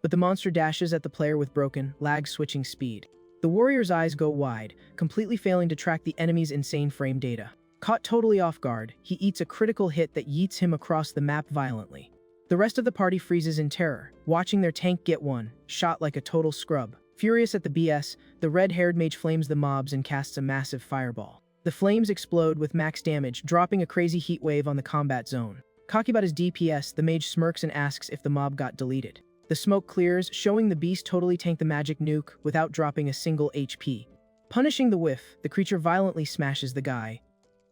Speaker 1: But the monster dashes at the player with broken, lag-switching speed. The warrior's eyes go wide, completely failing to track the enemy's insane frame data. Caught totally off guard, he eats a critical hit that yeets him across the map violently. The rest of the party freezes in terror, watching their tank get one shot like a total scrub. Furious at the BS, the red-haired mage flames the mobs and casts a massive fireball. The flames explode with max damage, dropping a crazy heat wave on the combat zone. Cocky about his DPS, the mage smirks and asks if the mob got deleted. The smoke clears, showing the beast totally tanked the magic nuke without dropping a single HP. Punishing the whiff, the creature violently smashes the guy,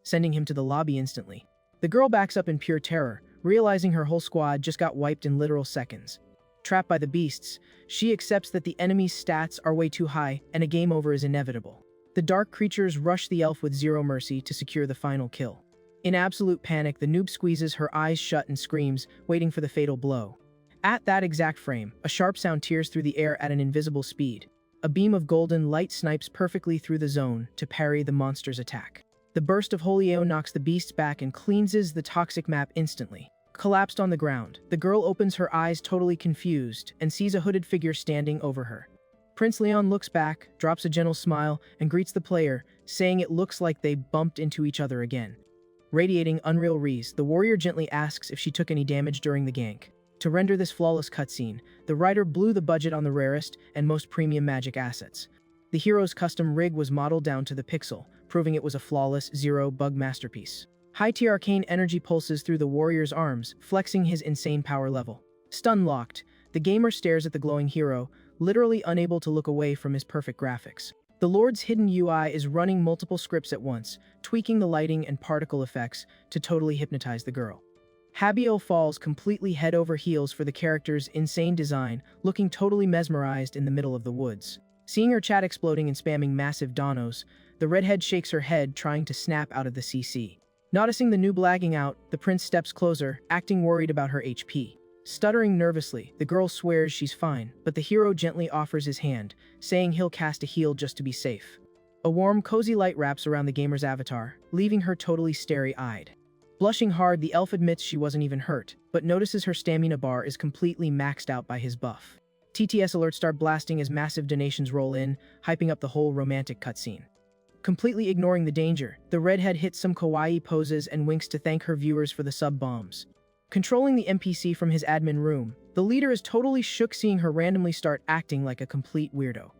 Speaker 1: sending him to the lobby instantly. The girl backs up in pure terror, realizing her whole squad just got wiped in literal seconds. Trapped by the beasts, she accepts that the enemy's stats are way too high and a game over is inevitable. The dark creatures rush the elf with zero mercy to secure the final kill. In absolute panic, the noob squeezes her eyes shut and screams, waiting for the fatal blow. At that exact frame, a sharp sound tears through the air at an invisible speed. A beam of golden light snipes perfectly through the zone to parry the monster's attack. The burst of Holy AO knocks the beasts back and cleanses the toxic map instantly. Collapsed on the ground, the girl opens her eyes totally confused and sees a hooded figure standing over her. Prince Leon looks back, drops a gentle smile, and greets the player, saying it looks like they bumped into each other again. Radiating unreal rees, the warrior gently asks if she took any damage during the gank. To render this flawless cutscene, the writer blew the budget on the rarest and most premium magic assets. The hero's custom rig was modeled down to the pixel, proving it was a flawless, zero-bug masterpiece. High-tier arcane energy pulses through the warrior's arms, flexing his insane power level. Stun-locked, the gamer stares at the glowing hero, literally unable to look away from his perfect graphics. The Lord's hidden UI is running multiple scripts at once, tweaking the lighting and particle effects to totally hypnotize the girl. Habio falls completely head over heels for the character's insane design, looking totally mesmerized in the middle of the woods. Seeing her chat exploding and spamming massive donos, the redhead shakes her head, trying to snap out of the CC. Noticing the noob lagging out, the prince steps closer, acting worried about her HP. Stuttering nervously, the girl swears she's fine, but the hero gently offers his hand, saying he'll cast a heal just to be safe. A warm, cozy light wraps around the gamer's avatar, leaving her totally starry-eyed. Blushing hard, the elf admits she wasn't even hurt, but notices her stamina bar is completely maxed out by his buff. TTS alerts start blasting as massive donations roll in, hyping up the whole romantic cutscene. Completely ignoring the danger, the redhead hits some kawaii poses and winks to thank her viewers for the sub-bombs. Controlling the NPC from his admin room, the leader is totally shook seeing her randomly start acting like a complete weirdo.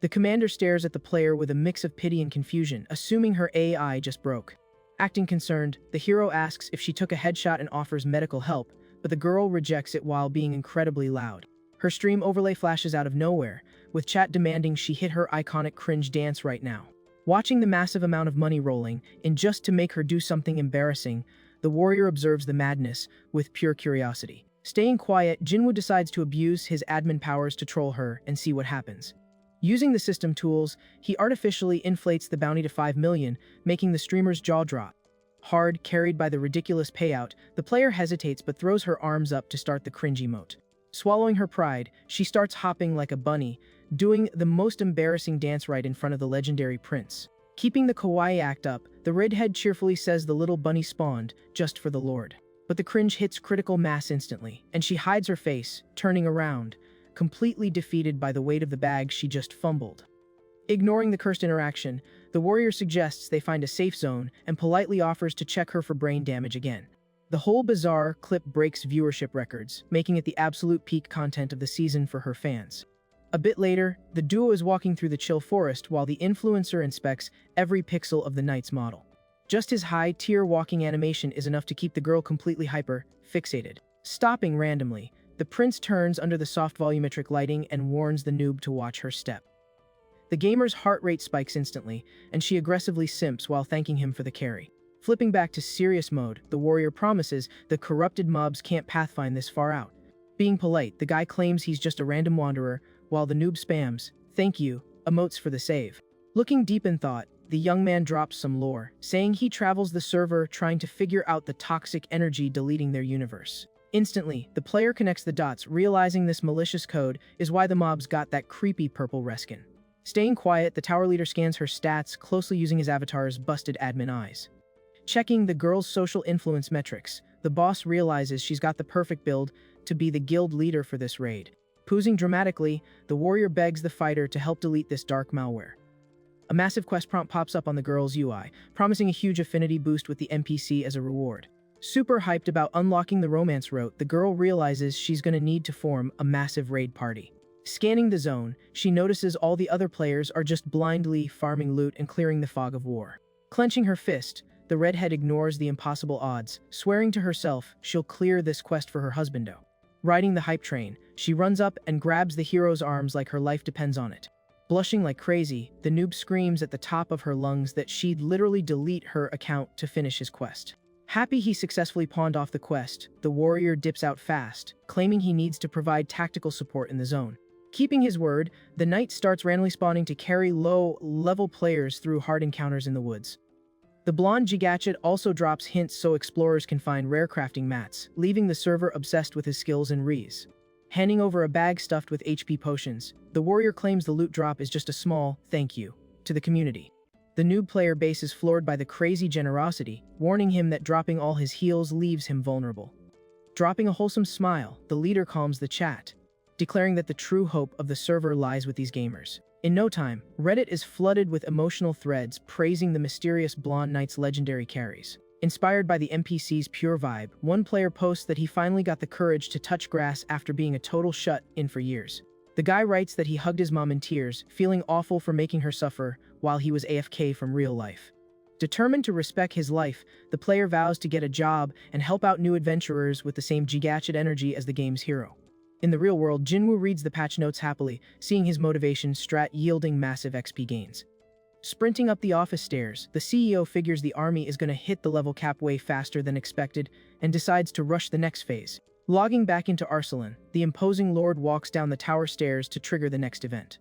Speaker 1: The commander stares at the player with a mix of pity and confusion, assuming her AI just broke. Acting concerned, the hero asks if she took a headshot and offers medical help, but the girl rejects it while being incredibly loud. Her stream overlay flashes out of nowhere, with chat demanding she hit her iconic cringe dance right now. Watching the massive amount of money rolling in just to make her do something embarrassing, the warrior observes the madness with pure curiosity. Staying quiet, Jinwoo decides to abuse his admin powers to troll her and see what happens. Using the system tools, he artificially inflates the bounty to 5 million, making the streamer's jaw drop. Hard, carried by the ridiculous payout, the player hesitates but throws her arms up to start the cringe emote. Swallowing her pride, she starts hopping like a bunny, doing the most embarrassing dance right in front of the legendary prince. Keeping the kawaii act up, the redhead cheerfully says the little bunny spawned, just for the lord. But the cringe hits critical mass instantly, and she hides her face, turning around, completely defeated by the weight of the bag she just fumbled. Ignoring the cursed interaction, the warrior suggests they find a safe zone and politely offers to check her for brain damage again. The whole bizarre clip breaks viewership records, making it the absolute peak content of the season for her fans. A bit later, the duo is walking through the chill forest while the influencer inspects every pixel of the knight's model. Just his high-tier walking animation is enough to keep the girl completely hyper-fixated. Stopping randomly, the prince turns under the soft volumetric lighting and warns the noob to watch her step. The gamer's heart rate spikes instantly, and she aggressively simps while thanking him for the carry. Flipping back to serious mode, the warrior promises the corrupted mobs can't pathfind this far out. Being polite, the guy claims he's just a random wanderer, while the noob spams, "Thank you," emotes for the save. Looking deep in thought, the young man drops some lore, saying he travels the server trying to figure out the toxic energy deleting their universe. Instantly, the player connects the dots, realizing this malicious code is why the mobs got that creepy purple reskin. Staying quiet, the tower leader scans her stats, closely using his avatar's busted admin eyes. Checking the girl's social influence metrics, the boss realizes she's got the perfect build to be the guild leader for this raid. Poosing dramatically, the warrior begs the fighter to help delete this dark malware. A massive quest prompt pops up on the girl's UI, promising a huge affinity boost with the NPC as a reward. Super hyped about unlocking the romance route, the girl realizes she's gonna need to form a massive raid party. Scanning the zone, she notices all the other players are just blindly farming loot and clearing the fog of war. Clenching her fist, the redhead ignores the impossible odds, swearing to herself she'll clear this quest for her husbando. Riding the hype train, she runs up and grabs the hero's arms like her life depends on it. Blushing like crazy, the noob screams at the top of her lungs that she'd literally delete her account to finish his quest. Happy he successfully pawned off the quest, the warrior dips out fast, claiming he needs to provide tactical support in the zone. Keeping his word, the knight starts randomly spawning to carry low-level players through hard encounters in the woods. The blonde Gigatchet also drops hints so explorers can find rare crafting mats, leaving the server obsessed with his skills in Rees. Handing over a bag stuffed with HP potions, the warrior claims the loot drop is just a small thank you to the community. The noob player base is floored by the crazy generosity, warning him that dropping all his heals leaves him vulnerable. Dropping a wholesome smile, the leader calms the chat, declaring that the true hope of the server lies with these gamers. In no time, Reddit is flooded with emotional threads praising the mysterious blonde knight's legendary carries. Inspired by the NPC's pure vibe, one player posts that he finally got the courage to touch grass after being a total shut-in for years. The guy writes that he hugged his mom in tears, feeling awful for making her suffer while he was AFK from real life. Determined to respect his life, the player vows to get a job and help out new adventurers with the same Gigatchet energy as the game's hero. In the real world, Jinwoo reads the patch notes happily, seeing his motivation strat yielding massive XP gains. Sprinting up the office stairs, the CEO figures the army is going to hit the level cap way faster than expected and decides to rush the next phase. Logging back into Arsalan, the imposing lord walks down the tower stairs to trigger the next event.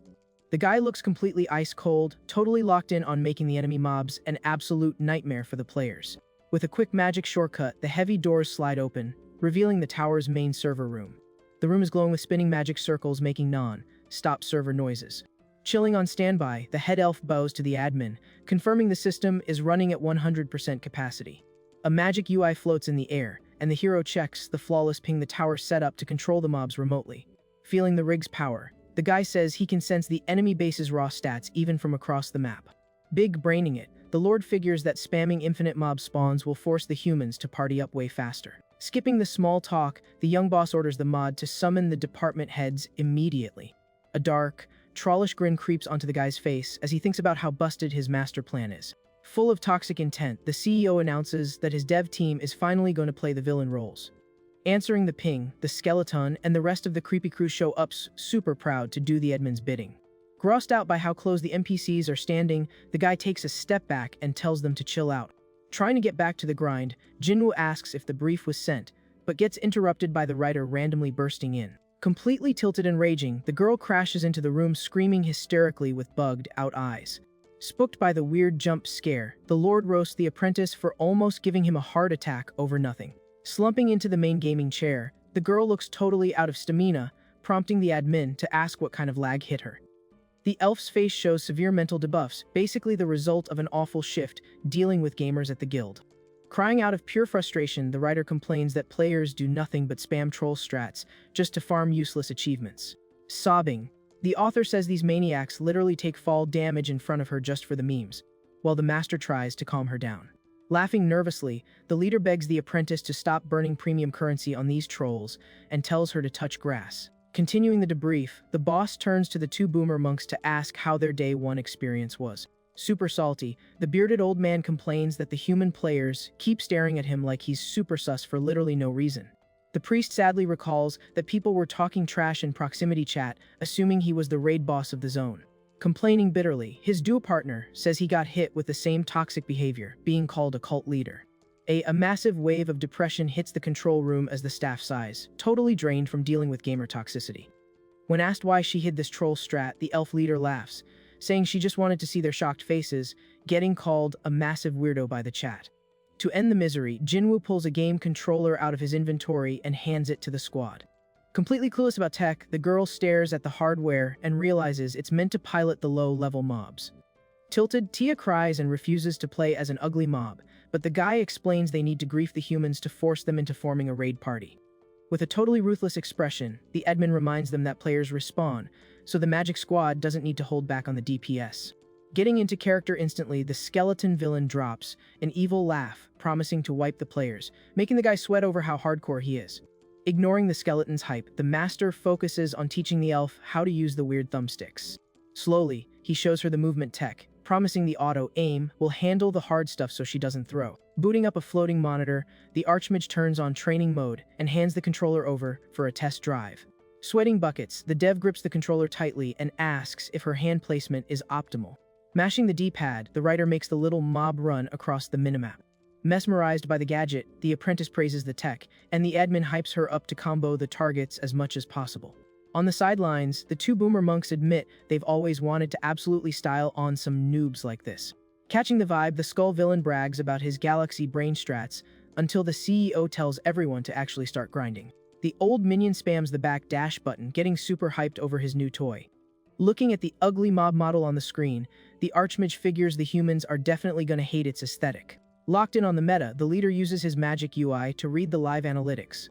Speaker 1: The guy looks completely ice-cold, totally locked in on making the enemy mobs an absolute nightmare for the players. With a quick magic shortcut, the heavy doors slide open, revealing the tower's main server room. The room is glowing with spinning magic circles making non-stop server noises. Chilling on standby, the head elf bows to the admin, confirming the system is running at 100% capacity. A magic UI floats in the air, and the hero checks the flawless ping the tower set up to control the mobs remotely. Feeling the rig's power, the guy says he can sense the enemy base's raw stats even from across the map. Big braining it, the lord figures that spamming infinite mob spawns will force the humans to party up way faster. Skipping the small talk, the young boss orders the mod to summon the department heads immediately. A dark, trollish grin creeps onto the guy's face as he thinks about how busted his master plan is. Full of toxic intent, the CEO announces that his dev team is finally going to play the villain roles. Answering the ping, the skeleton and the rest of the creepy crew show up super proud to do the admin's bidding. Grossed out by how close the NPCs are standing, the guy takes a step back and tells them to chill out. Trying to get back to the grind, Jinwoo asks if the brief was sent, but gets interrupted by the writer randomly bursting in. Completely tilted and raging, the girl crashes into the room screaming hysterically with bugged-out eyes. Spooked by the weird jump scare, the lord roasts the apprentice for almost giving him a heart attack over nothing. Slumping into the main gaming chair, the girl looks totally out of stamina, prompting the admin to ask what kind of lag hit her. The elf's face shows severe mental debuffs, basically the result of an awful shift dealing with gamers at the guild. Crying out of pure frustration, the writer complains that players do nothing but spam troll strats just to farm useless achievements. Sobbing, the author says these maniacs literally take fall damage in front of her just for the memes, while the master tries to calm her down. Laughing nervously, the leader begs the apprentice to stop burning premium currency on these trolls and tells her to touch grass. Continuing the debrief, the boss turns to the two boomer monks to ask how their day one experience was. Super salty, the bearded old man complains that the human players keep staring at him like he's super sus for literally no reason. The priest sadly recalls that people were talking trash in proximity chat, assuming he was the raid boss of the zone. Complaining bitterly, his duo partner says he got hit with the same toxic behavior, being called a cult leader. A massive wave of depression hits the control room as the staff sighs, totally drained from dealing with gamer toxicity. When asked why she hid this troll strat, the elf leader laughs, saying she just wanted to see their shocked faces, getting called a massive weirdo by the chat. To end the misery, Jinwoo pulls a game controller out of his inventory and hands it to the squad. Completely clueless about tech, the girl stares at the hardware and realizes it's meant to pilot the low-level mobs. Tilted, Tia cries and refuses to play as an ugly mob, but the guy explains they need to grief the humans to force them into forming a raid party. With a totally ruthless expression, the admin reminds them that players respawn, so the magic squad doesn't need to hold back on the DPS. Getting into character instantly, the skeleton villain drops an evil laugh, promising to wipe the players, making the guy sweat over how hardcore he is. Ignoring the skeleton's hype, the master focuses on teaching the elf how to use the weird thumbsticks. Slowly, he shows her the movement tech, promising the auto-aim will handle the hard stuff so she doesn't throw. Booting up a floating monitor, the archmage turns on training mode and hands the controller over for a test drive. Sweating buckets, the dev grips the controller tightly and asks if her hand placement is optimal. Mashing the D-pad, the writer makes the little mob run across the minimap. Mesmerized by the gadget, the apprentice praises the tech, and the admin hypes her up to combo the targets as much as possible. On the sidelines, the two boomer monks admit they've always wanted to absolutely style on some noobs like this. Catching the vibe, the skull villain brags about his galaxy brain strats until the CEO tells everyone to actually start grinding. The old minion spams the back dash button, getting super hyped over his new toy. Looking at the ugly mob model on the screen, the archmage figures the humans are definitely gonna hate its aesthetic. Locked in on the meta, the leader uses his magic UI to read the live analytics.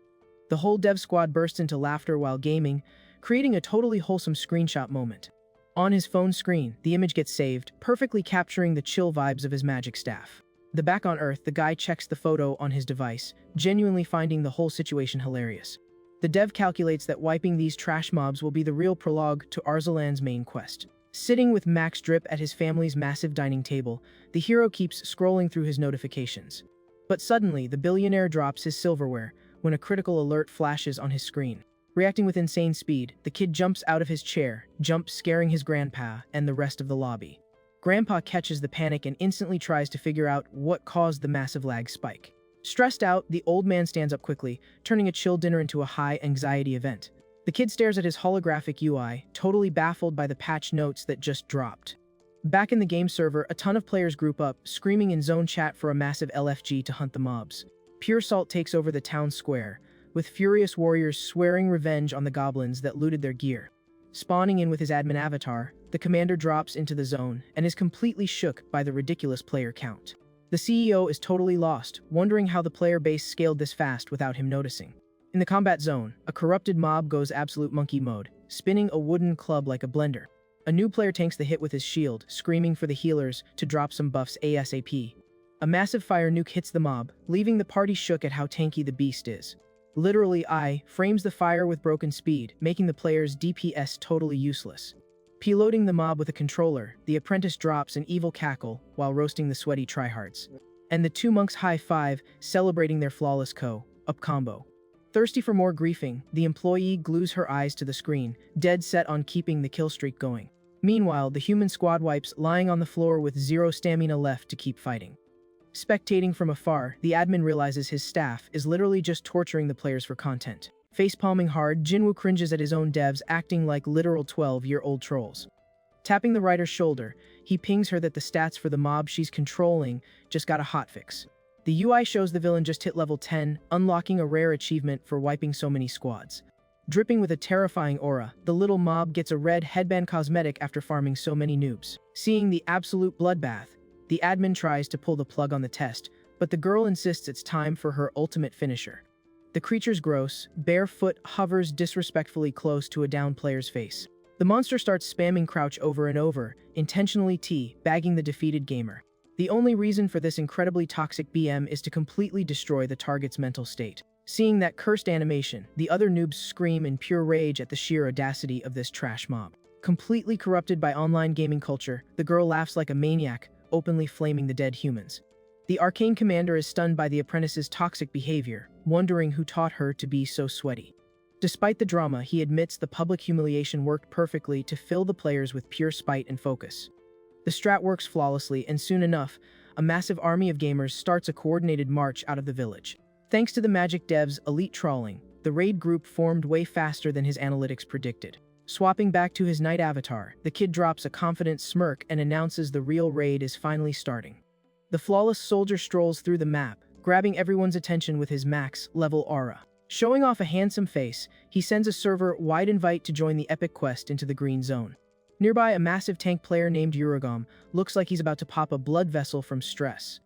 Speaker 1: The whole dev squad bursts into laughter while gaming, creating a totally wholesome screenshot moment. On his phone screen, the image gets saved, perfectly capturing the chill vibes of his magic staff. Back on Earth, the guy checks the photo on his device, genuinely finding the whole situation hilarious. The dev calculates that wiping these trash mobs will be the real prologue to Arzalan's main quest. Sitting with Max Drip at his family's massive dining table, the hero keeps scrolling through his notifications. But suddenly, the billionaire drops his silverware when a critical alert flashes on his screen. Reacting with insane speed, the kid jumps out of his chair, scaring his grandpa and the rest of the lobby. Grandpa catches the panic and instantly tries to figure out what caused the massive lag spike. Stressed out, the old man stands up quickly, turning a chill dinner into a high-anxiety event. The kid stares at his holographic UI, totally baffled by the patch notes that just dropped. Back in the game server, a ton of players group up, screaming in zone chat for a massive LFG to hunt the mobs. Pure Salt takes over the town square, with furious warriors swearing revenge on the goblins that looted their gear. Spawning in with his admin avatar, the commander drops into the zone and is completely shook by the ridiculous player count. The CEO is totally lost, wondering how the player base scaled this fast without him noticing. In the combat zone, a corrupted mob goes absolute monkey mode, spinning a wooden club like a blender. A new player tanks the hit with his shield, screaming for the healers to drop some buffs ASAP. A massive fire nuke hits the mob, leaving the party shook at how tanky the beast is. Literally frames the fire with broken speed, making the player's DPS totally useless. Piloting the mob with a controller, the apprentice drops an evil cackle while roasting the sweaty tryhards. And the two monks high-five, celebrating their flawless up combo. Thirsty for more griefing, the employee glues her eyes to the screen, dead set on keeping the kill streak going. Meanwhile, the human squad wipes lying on the floor with zero stamina left to keep fighting. Spectating from afar, the admin realizes his staff is literally just torturing the players for content. Facepalming hard, Jinwoo cringes at his own devs acting like literal 12-year-old trolls. Tapping the writer's shoulder, he pings her that the stats for the mob she's controlling just got a hotfix. The UI shows the villain just hit level 10, unlocking a rare achievement for wiping so many squads. Dripping with a terrifying aura, the little mob gets a red headband cosmetic after farming so many noobs. Seeing the absolute bloodbath, the admin tries to pull the plug on the test, but the girl insists it's time for her ultimate finisher. The creature's gross, barefoot hovers disrespectfully close to a down player's face. The monster starts spamming crouch over and over, intentionally bagging the defeated gamer. The only reason for this incredibly toxic BM is to completely destroy the target's mental state. Seeing that cursed animation, the other noobs scream in pure rage at the sheer audacity of this trash mob. Completely corrupted by online gaming culture, the girl laughs like a maniac, openly flaming the dead humans. The arcane commander is stunned by the apprentice's toxic behavior, wondering who taught her to be so sweaty. Despite the drama, he admits the public humiliation worked perfectly to fill the players with pure spite and focus. The strat works flawlessly, and soon enough, a massive army of gamers starts a coordinated march out of the village. Thanks to the Magic devs' elite trawling, the raid group formed way faster than his analytics predicted. Swapping back to his knight avatar, the kid drops a confident smirk and announces the real raid is finally starting. The flawless soldier strolls through the map, grabbing everyone's attention with his max-level aura. Showing off a handsome face, he sends a server-wide invite to join the epic quest into the green zone. Nearby, a massive tank player named Uragam looks like he's about to pop a blood vessel from stress.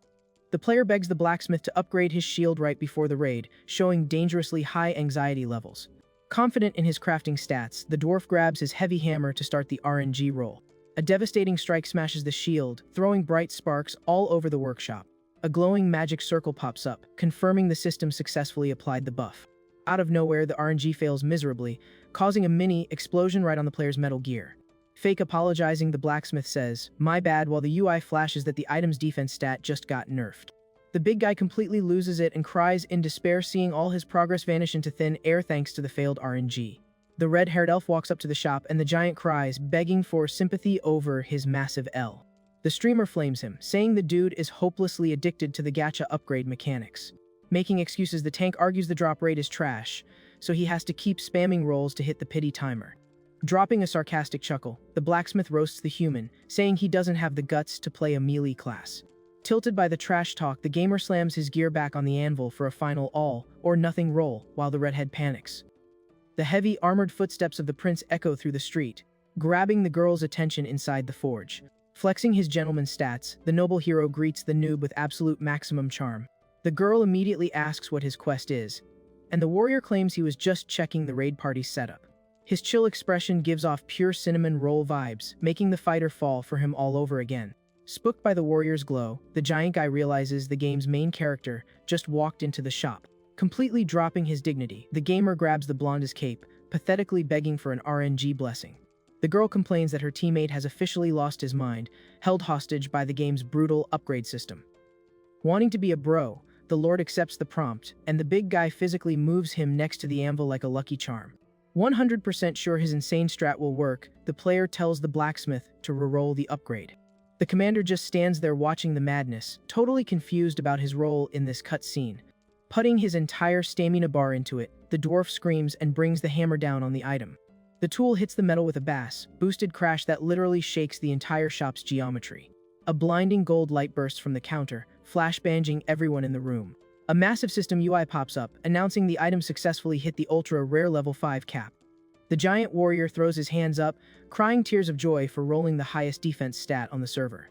Speaker 1: The player begs the blacksmith to upgrade his shield right before the raid, showing dangerously high anxiety levels. Confident in his crafting stats, the dwarf grabs his heavy hammer to start the RNG roll. A devastating strike smashes the shield, throwing bright sparks all over the workshop. A glowing magic circle pops up, confirming the system successfully applied the buff. Out of nowhere, the RNG fails miserably, causing a mini explosion right on the player's metal gear. Fake apologizing, the blacksmith says, "My bad," while the UI flashes that the item's defense stat just got nerfed. The big guy completely loses it and cries in despair, seeing all his progress vanish into thin air thanks to the failed RNG. The red-haired elf walks up to the shop and the giant cries, begging for sympathy over his massive L. The streamer flames him, saying the dude is hopelessly addicted to the gacha upgrade mechanics. Making excuses, the tank argues the drop rate is trash, so he has to keep spamming rolls to hit the pity timer. Dropping a sarcastic chuckle, the blacksmith roasts the human, saying he doesn't have the guts to play a melee class. Tilted by the trash talk, the gamer slams his gear back on the anvil for a final all-or-nothing roll while the redhead panics. The heavy, armored footsteps of the prince echo through the street, grabbing the girl's attention inside the forge. Flexing his gentleman's stats, the noble hero greets the noob with absolute maximum charm. The girl immediately asks what his quest is, and the warrior claims he was just checking the raid party's setup. His chill expression gives off pure cinnamon roll vibes, making the fighter fall for him all over again. Spooked by the warrior's glow, the giant guy realizes the game's main character just walked into the shop. Completely dropping his dignity, the gamer grabs the blonde's cape, pathetically begging for an RNG blessing. The girl complains that her teammate has officially lost his mind, held hostage by the game's brutal upgrade system. Wanting to be a bro, the lord accepts the prompt, and the big guy physically moves him next to the anvil like a lucky charm. 100% sure his insane strat will work, the player tells the blacksmith to reroll the upgrade. The commander just stands there watching the madness, totally confused about his role in this cutscene. Putting his entire stamina bar into it, the dwarf screams and brings the hammer down on the item. The tool hits the metal with a boosted crash that literally shakes the entire shop's geometry. A blinding gold light bursts from the counter, flash-banging everyone in the room. A massive system UI pops up, announcing the item successfully hit the ultra-rare level 5 cap. The giant warrior throws his hands up, crying tears of joy for rolling the highest defense stat on the server.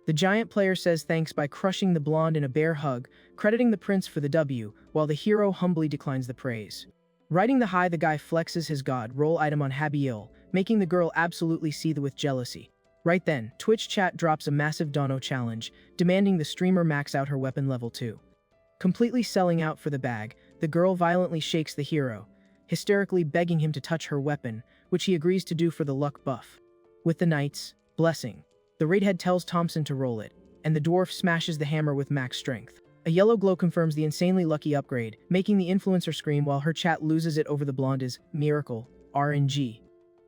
Speaker 1: The giant player says thanks by crushing the blonde in a bear hug, crediting the prince for the W, while the hero humbly declines the praise. Riding the high, the guy flexes his god roll item on Habiel, making the girl absolutely seethe with jealousy. Right then, Twitch chat drops a massive Dono challenge, demanding the streamer max out her weapon level 2. Completely selling out for the bag, the girl violently shakes the hero, hysterically begging him to touch her weapon, which he agrees to do for the luck buff. With the knight's blessing, the raidhead tells Thompson to roll it, and the dwarf smashes the hammer with max strength. A yellow glow confirms the insanely lucky upgrade, making the influencer scream while her chat loses it over the blonde's miracle RNG.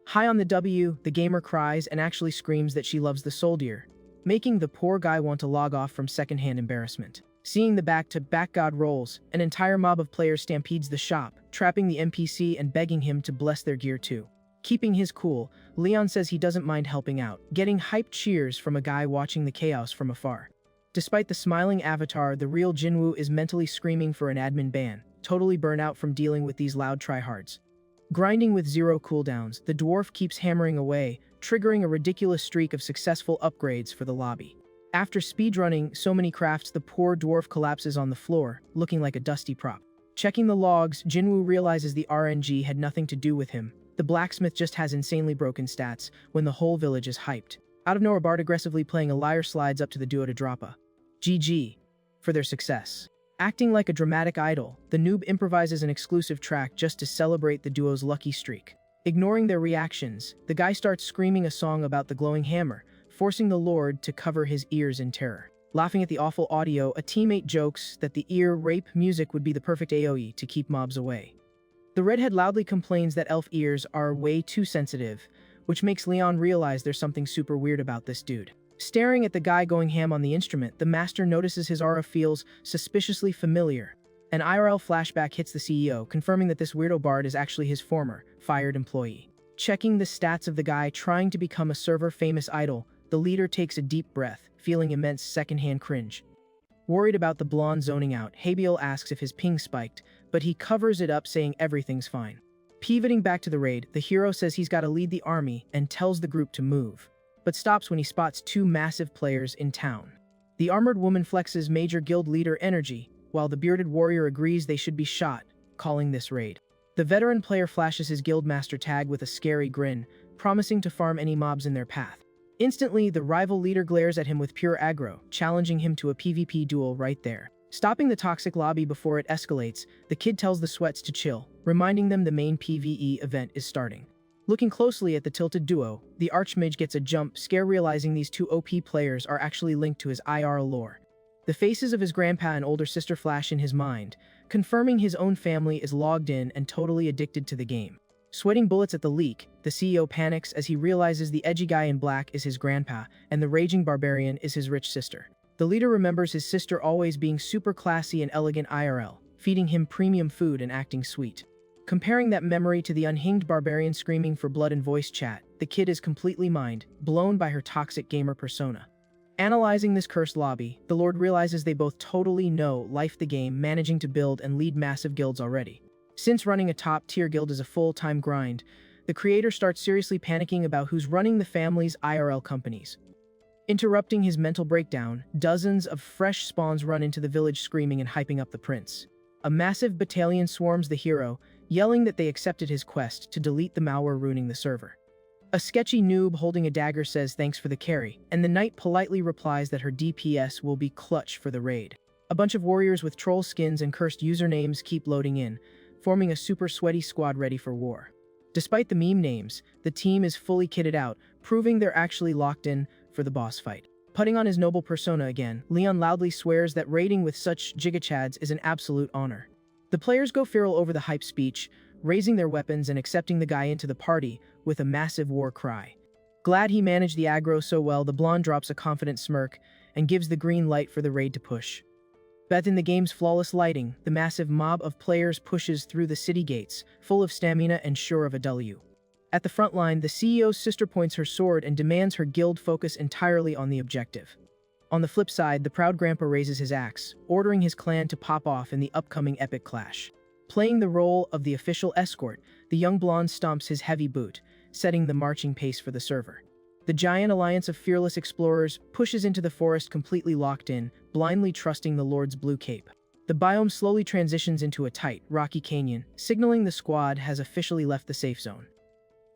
Speaker 1: High on the W, the gamer cries and actually screams that she loves the soldier, making the poor guy want to log off from secondhand embarrassment. Seeing the back-to-back god rolls, an entire mob of players stampedes the shop, trapping the NPC and begging him to bless their gear too. Keeping his cool, Leon says he doesn't mind helping out, getting hyped cheers from a guy watching the chaos from afar. Despite the smiling avatar, the real Jinwoo is mentally screaming for an admin ban, totally burnt out from dealing with these loud tryhards. Grinding with zero cooldowns, the dwarf keeps hammering away, triggering a ridiculous streak of successful upgrades for the lobby. After speedrunning so many crafts, the poor dwarf collapses on the floor, looking like a dusty prop. Checking the logs, Jinwoo realizes the RNG had nothing to do with him. The blacksmith just has insanely broken stats when the whole village is hyped. Out of nowhere, Bart aggressively playing a lyre slides up to the duo to drop a GG for their success. Acting like a dramatic idol, the noob improvises an exclusive track just to celebrate the duo's lucky streak. Ignoring their reactions, the guy starts screaming a song about the glowing hammer, forcing the lord to cover his ears in terror. Laughing at the awful audio, a teammate jokes that the ear rape music would be the perfect AoE to keep mobs away. The redhead loudly complains that elf ears are way too sensitive, which makes Leon realize there's something super weird about this dude. Staring at the guy going ham on the instrument, the master notices his aura feels suspiciously familiar. An IRL flashback hits the CEO, confirming that this weirdo bard is actually his former, fired employee. Checking the stats of the guy trying to become a server-famous idol, the leader takes a deep breath, feeling immense secondhand cringe. Worried about the blonde zoning out, Habiel asks if his ping spiked, but he covers it up saying everything's fine. Pivoting back to the raid, the hero says he's got to lead the army and tells the group to move, but stops when he spots two massive players in town. The armored woman flexes Major Guild Leader energy, while the bearded warrior agrees they should be shot, calling this raid. The veteran player flashes his guildmaster tag with a scary grin, promising to farm any mobs in their path. Instantly, the rival leader glares at him with pure aggro, challenging him to a PvP duel right there. Stopping the toxic lobby before it escalates, the kid tells the sweats to chill, reminding them the main PvE event is starting. Looking closely at the tilted duo, the Archmage gets a jump scare realizing these two OP players are actually linked to his IRL lore. The faces of his grandpa and older sister flash in his mind, confirming his own family is logged in and totally addicted to the game. Sweating bullets at the leak, the CEO panics as he realizes the edgy guy in black is his grandpa and the raging barbarian is his rich sister. The leader remembers his sister always being super classy and elegant IRL, feeding him premium food and acting sweet. Comparing that memory to the unhinged barbarian screaming for blood in voice chat, the kid is completely mind blown by her toxic gamer persona. Analyzing this cursed lobby, the Lord realizes they both totally know life the game, managing to build and lead massive guilds already. Since running a top-tier guild is a full-time grind, the creator starts seriously panicking about who's running the family's IRL companies. Interrupting his mental breakdown, dozens of fresh spawns run into the village screaming and hyping up the prince. A massive battalion swarms the hero, yelling that they accepted his quest to delete the malware ruining the server. A sketchy noob holding a dagger says thanks for the carry, and the knight politely replies that her DPS will be clutch for the raid. A bunch of warriors with troll skins and cursed usernames keep loading in, forming a super sweaty squad ready for war. Despite the meme names, the team is fully kitted out, proving they're actually locked in for the boss fight. Putting on his noble persona again, Leon loudly swears that raiding with such gigachads is an absolute honor. The players go feral over the hype speech, raising their weapons and accepting the guy into the party with a massive war cry. Glad he managed the aggro so well, the blonde drops a confident smirk and gives the green light for the raid to push. Bathed in the game's flawless lighting, the massive mob of players pushes through the city gates, full of stamina and sure of a W. At the front line, the CEO's sister points her sword and demands her guild focus entirely on the objective. On the flip side, the proud grandpa raises his axe, ordering his clan to pop off in the upcoming epic clash. Playing the role of the official escort, the young blonde stomps his heavy boot, setting the marching pace for the server. The giant alliance of fearless explorers pushes into the forest completely locked in, blindly trusting the Lord's blue cape. The biome slowly transitions into a tight, rocky canyon, signaling the squad has officially left the safe zone.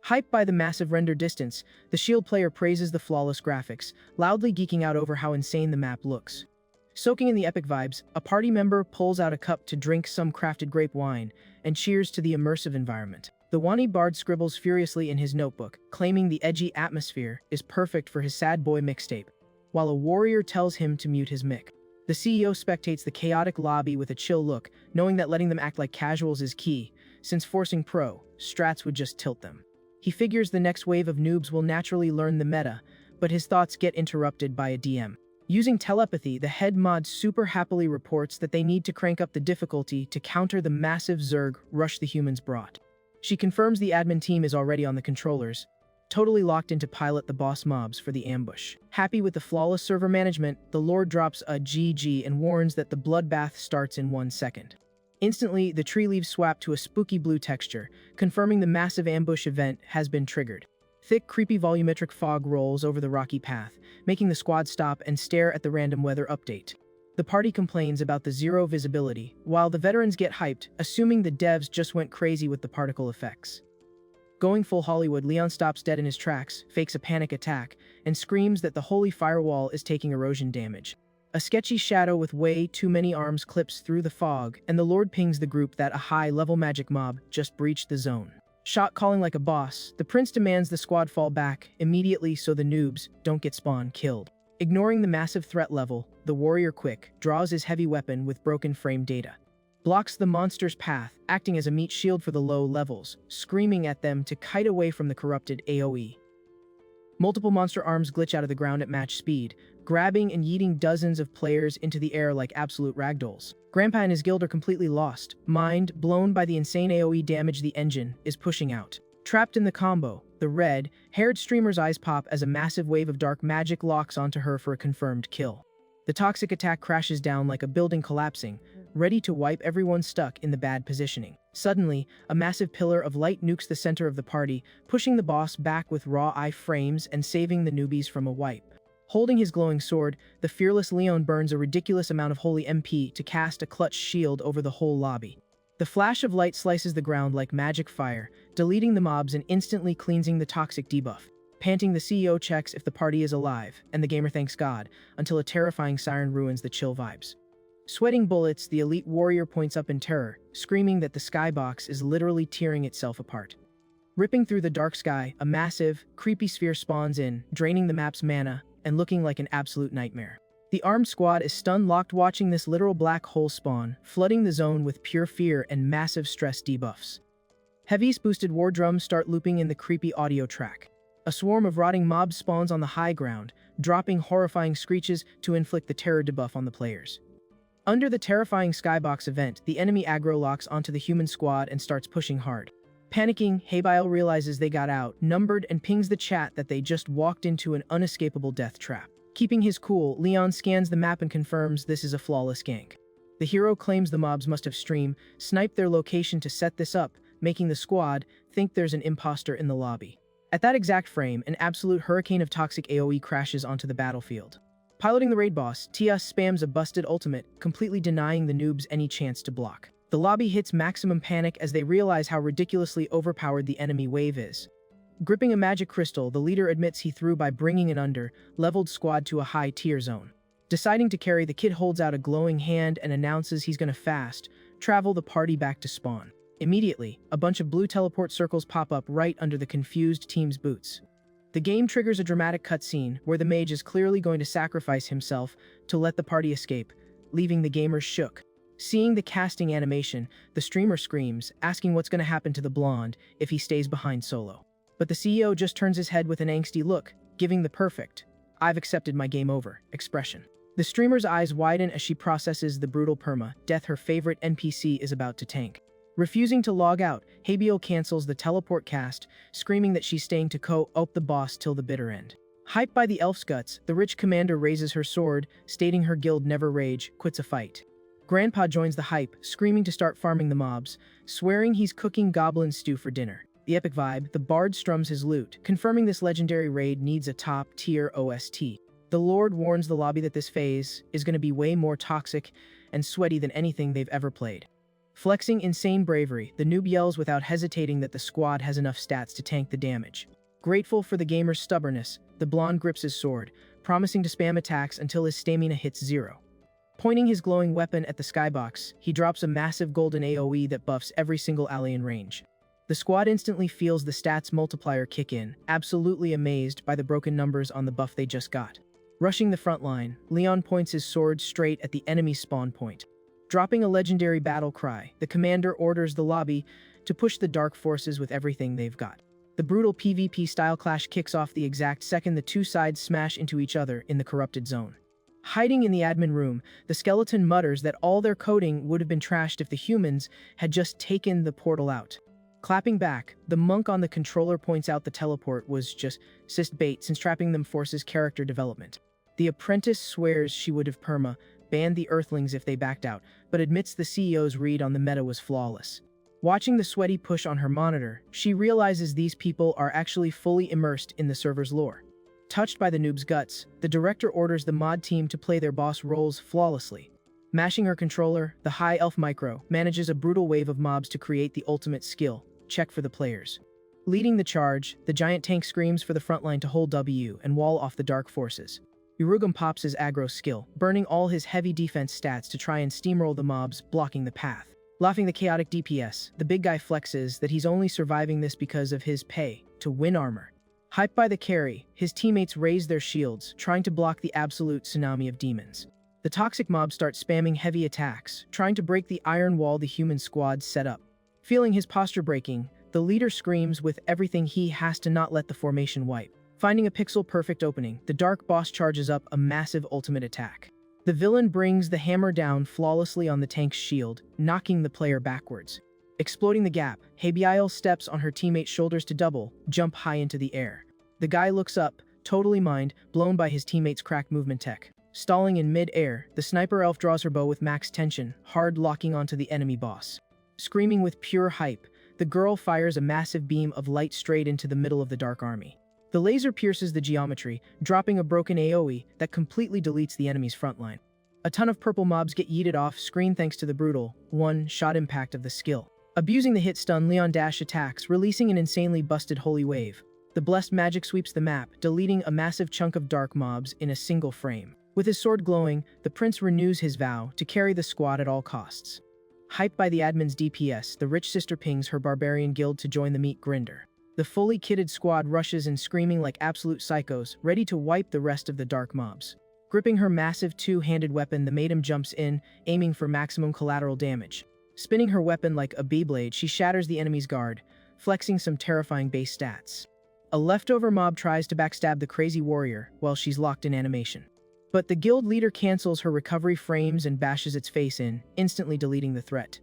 Speaker 1: Hyped by the massive render distance, the Shield player praises the flawless graphics, loudly geeking out over how insane the map looks. Soaking in the epic vibes, a party member pulls out a cup to drink some crafted grape wine and cheers to the immersive environment. The Wani bard scribbles furiously in his notebook, claiming the edgy atmosphere is perfect for his sad boy mixtape, while a warrior tells him to mute his mic. The CEO spectates the chaotic lobby with a chill look, knowing that letting them act like casuals is key, since forcing pro strats would just tilt them. He figures the next wave of noobs will naturally learn the meta, but his thoughts get interrupted by a DM. Using telepathy, the head mod super happily reports that they need to crank up the difficulty to counter the massive Zerg rush the humans brought. She confirms the admin team is already on the controllers, totally locked in to pilot the boss mobs for the ambush. Happy with the flawless server management, the Lord drops a GG and warns that the bloodbath starts in 1 second. Instantly, the tree leaves swap to a spooky blue texture, confirming the massive ambush event has been triggered. Thick, creepy volumetric fog rolls over the rocky path, making the squad stop and stare at the random weather update. The party complains about the zero visibility, while the veterans get hyped, assuming the devs just went crazy with the particle effects. Going full Hollywood, Leon stops dead in his tracks, fakes a panic attack, and screams that the holy firewall is taking erosion damage. A sketchy shadow with way too many arms clips through the fog, and the Lord pings the group that a high-level magic mob just breached the zone. Shot calling like a boss, the prince demands the squad fall back immediately so the noobs don't get spawn killed. Ignoring the massive threat level, the warrior quick draws his heavy weapon with broken frame data. Blocks the monster's path, acting as a meat shield for the low levels, screaming at them to kite away from the corrupted AoE. Multiple monster arms glitch out of the ground at match speed, grabbing and yeeting dozens of players into the air like absolute ragdolls. Grandpa and his guild are completely lost, mind blown by the insane AoE damage the engine is pushing out. Trapped in the combo, the red-haired streamer's eyes pop as a massive wave of dark magic locks onto her for a confirmed kill. The toxic attack crashes down like a building collapsing, ready to wipe everyone stuck in the bad positioning. Suddenly, a massive pillar of light nukes the center of the party, pushing the boss back with raw eye frames and saving the newbies from a wipe. Holding his glowing sword, the fearless Leon burns a ridiculous amount of holy MP to cast a clutch shield over the whole lobby. The flash of light slices the ground like magic fire, deleting the mobs and instantly cleansing the toxic debuff. Panting, the CEO checks if the party is alive, and the gamer thanks God, until a terrifying siren ruins the chill vibes. Sweating bullets, the elite warrior points up in terror, screaming that the skybox is literally tearing itself apart. Ripping through the dark sky, a massive, creepy sphere spawns in, draining the map's mana, and looking like an absolute nightmare. The armed squad is stun-locked watching this literal black hole spawn, flooding the zone with pure fear and massive stress debuffs. Heavy boosted war drums start looping in the creepy audio track. A swarm of rotting mobs spawns on the high ground, dropping horrifying screeches to inflict the terror debuff on the players. Under the terrifying skybox event, the enemy aggro locks onto the human squad and starts pushing hard. Panicking, Haybile realizes they got outnumbered and pings the chat that they just walked into an unescapable death trap. Keeping his cool, Leon scans the map and confirms this is a flawless gank. The hero claims the mobs must have sniped their location to set this up, making the squad think there's an imposter in the lobby. At that exact frame, an absolute hurricane of toxic AoE crashes onto the battlefield. Piloting the raid boss, Tia spams a busted ultimate, completely denying the noobs any chance to block. The lobby hits maximum panic as they realize how ridiculously overpowered the enemy wave is. Gripping a magic crystal, the leader admits he threw by bringing an under-leveled squad to a high-tier zone. Deciding to carry, the kid holds out a glowing hand and announces he's gonna travel the party back to spawn. Immediately, a bunch of blue teleport circles pop up right under the confused team's boots. The game triggers a dramatic cutscene where the mage is clearly going to sacrifice himself to let the party escape, leaving the gamers shook. Seeing the casting animation, the streamer screams, asking what's going to happen to the blonde if he stays behind solo. But the CEO just turns his head with an angsty look, giving the perfect, "I've accepted my game over" expression. The streamer's eyes widen as she processes the brutal death her favorite NPC is about to tank. Refusing to log out, Haybile cancels the teleport cast, screaming that she's staying to co-op the boss till the bitter end. Hyped by the elf's guts, the rich commander raises her sword, stating her guild never quits a fight. Grandpa joins the hype, screaming to start farming the mobs, swearing he's cooking goblin stew for dinner. The epic vibe, the bard strums his lute, confirming this legendary raid needs a top-tier OST. The Lord warns the lobby that this phase is going to be way more toxic and sweaty than anything they've ever played. Flexing insane bravery, the noob yells without hesitating that the squad has enough stats to tank the damage. Grateful for the gamer's stubbornness, the blonde grips his sword, promising to spam attacks until his stamina hits 0. Pointing his glowing weapon at the skybox, he drops a massive golden AoE that buffs every single ally in range. The squad instantly feels the stats multiplier kick in, absolutely amazed by the broken numbers on the buff they just got. Rushing the front line, Leon points his sword straight at the enemy's spawn point. Dropping a legendary battle cry, the commander orders the lobby to push the dark forces with everything they've got. The brutal PvP-style clash kicks off the exact second the two sides smash into each other in the corrupted zone. Hiding in the admin room, the skeleton mutters that all their coding would have been trashed if the humans had just taken the portal out. Clapping back, the monk on the controller points out the teleport was just bait since trapping them forces character development. The apprentice swears she would have banned the earthlings if they backed out, but admits the CEO's read on the meta was flawless. Watching the sweaty push on her monitor, she realizes these people are actually fully immersed in the server's lore. Touched by the noob's guts, the director orders the mod team to play their boss roles flawlessly. Mashing her controller, the High Elf Micro manages a brutal wave of mobs to create the ultimate skill check for the players. Leading the charge, the giant tank screams for the frontline to hold W and wall off the dark forces. Urugum pops his aggro skill, burning all his heavy defense stats to try and steamroll the mobs, blocking the path. Laughing the chaotic DPS, the big guy flexes that he's only surviving this because of his pay-to-win armor. Hyped by the carry, his teammates raise their shields, trying to block the absolute tsunami of demons. The toxic mobs start spamming heavy attacks, trying to break the iron wall the human squad set up. Feeling his posture breaking, the leader screams with everything he has to not let the formation wipe. Finding a pixel-perfect opening, the dark boss charges up a massive ultimate attack. The villain brings the hammer down flawlessly on the tank's shield, knocking the player backwards. Exploiting the gap, Haybile steps on her teammate's shoulders to jump high into the air. The guy looks up, totally blown by his teammate's cracked movement tech. Stalling in mid-air, the sniper elf draws her bow with max tension, hard locking onto the enemy boss. Screaming with pure hype, the girl fires a massive beam of light straight into the middle of the dark army. The laser pierces the geometry, dropping a broken AoE that completely deletes the enemy's frontline. A ton of purple mobs get yeeted off screen thanks to the brutal, one-shot impact of the skill. Abusing the hit stun, Leon dash attacks, releasing an insanely busted holy wave. The blessed magic sweeps the map, deleting a massive chunk of dark mobs in a single frame. With his sword glowing, the prince renews his vow to carry the squad at all costs. Hyped by the admin's DPS, the rich sister pings her barbarian guild to join the meat grinder. The fully kitted squad rushes in screaming like absolute psychos, ready to wipe the rest of the dark mobs. Gripping her massive two-handed weapon, the maiden jumps in, aiming for maximum collateral damage. Spinning her weapon like a Beyblade, she shatters the enemy's guard, flexing some terrifying base stats. A leftover mob tries to backstab the crazy warrior while she's locked in animation. But the guild leader cancels her recovery frames and bashes its face in, instantly deleting the threat.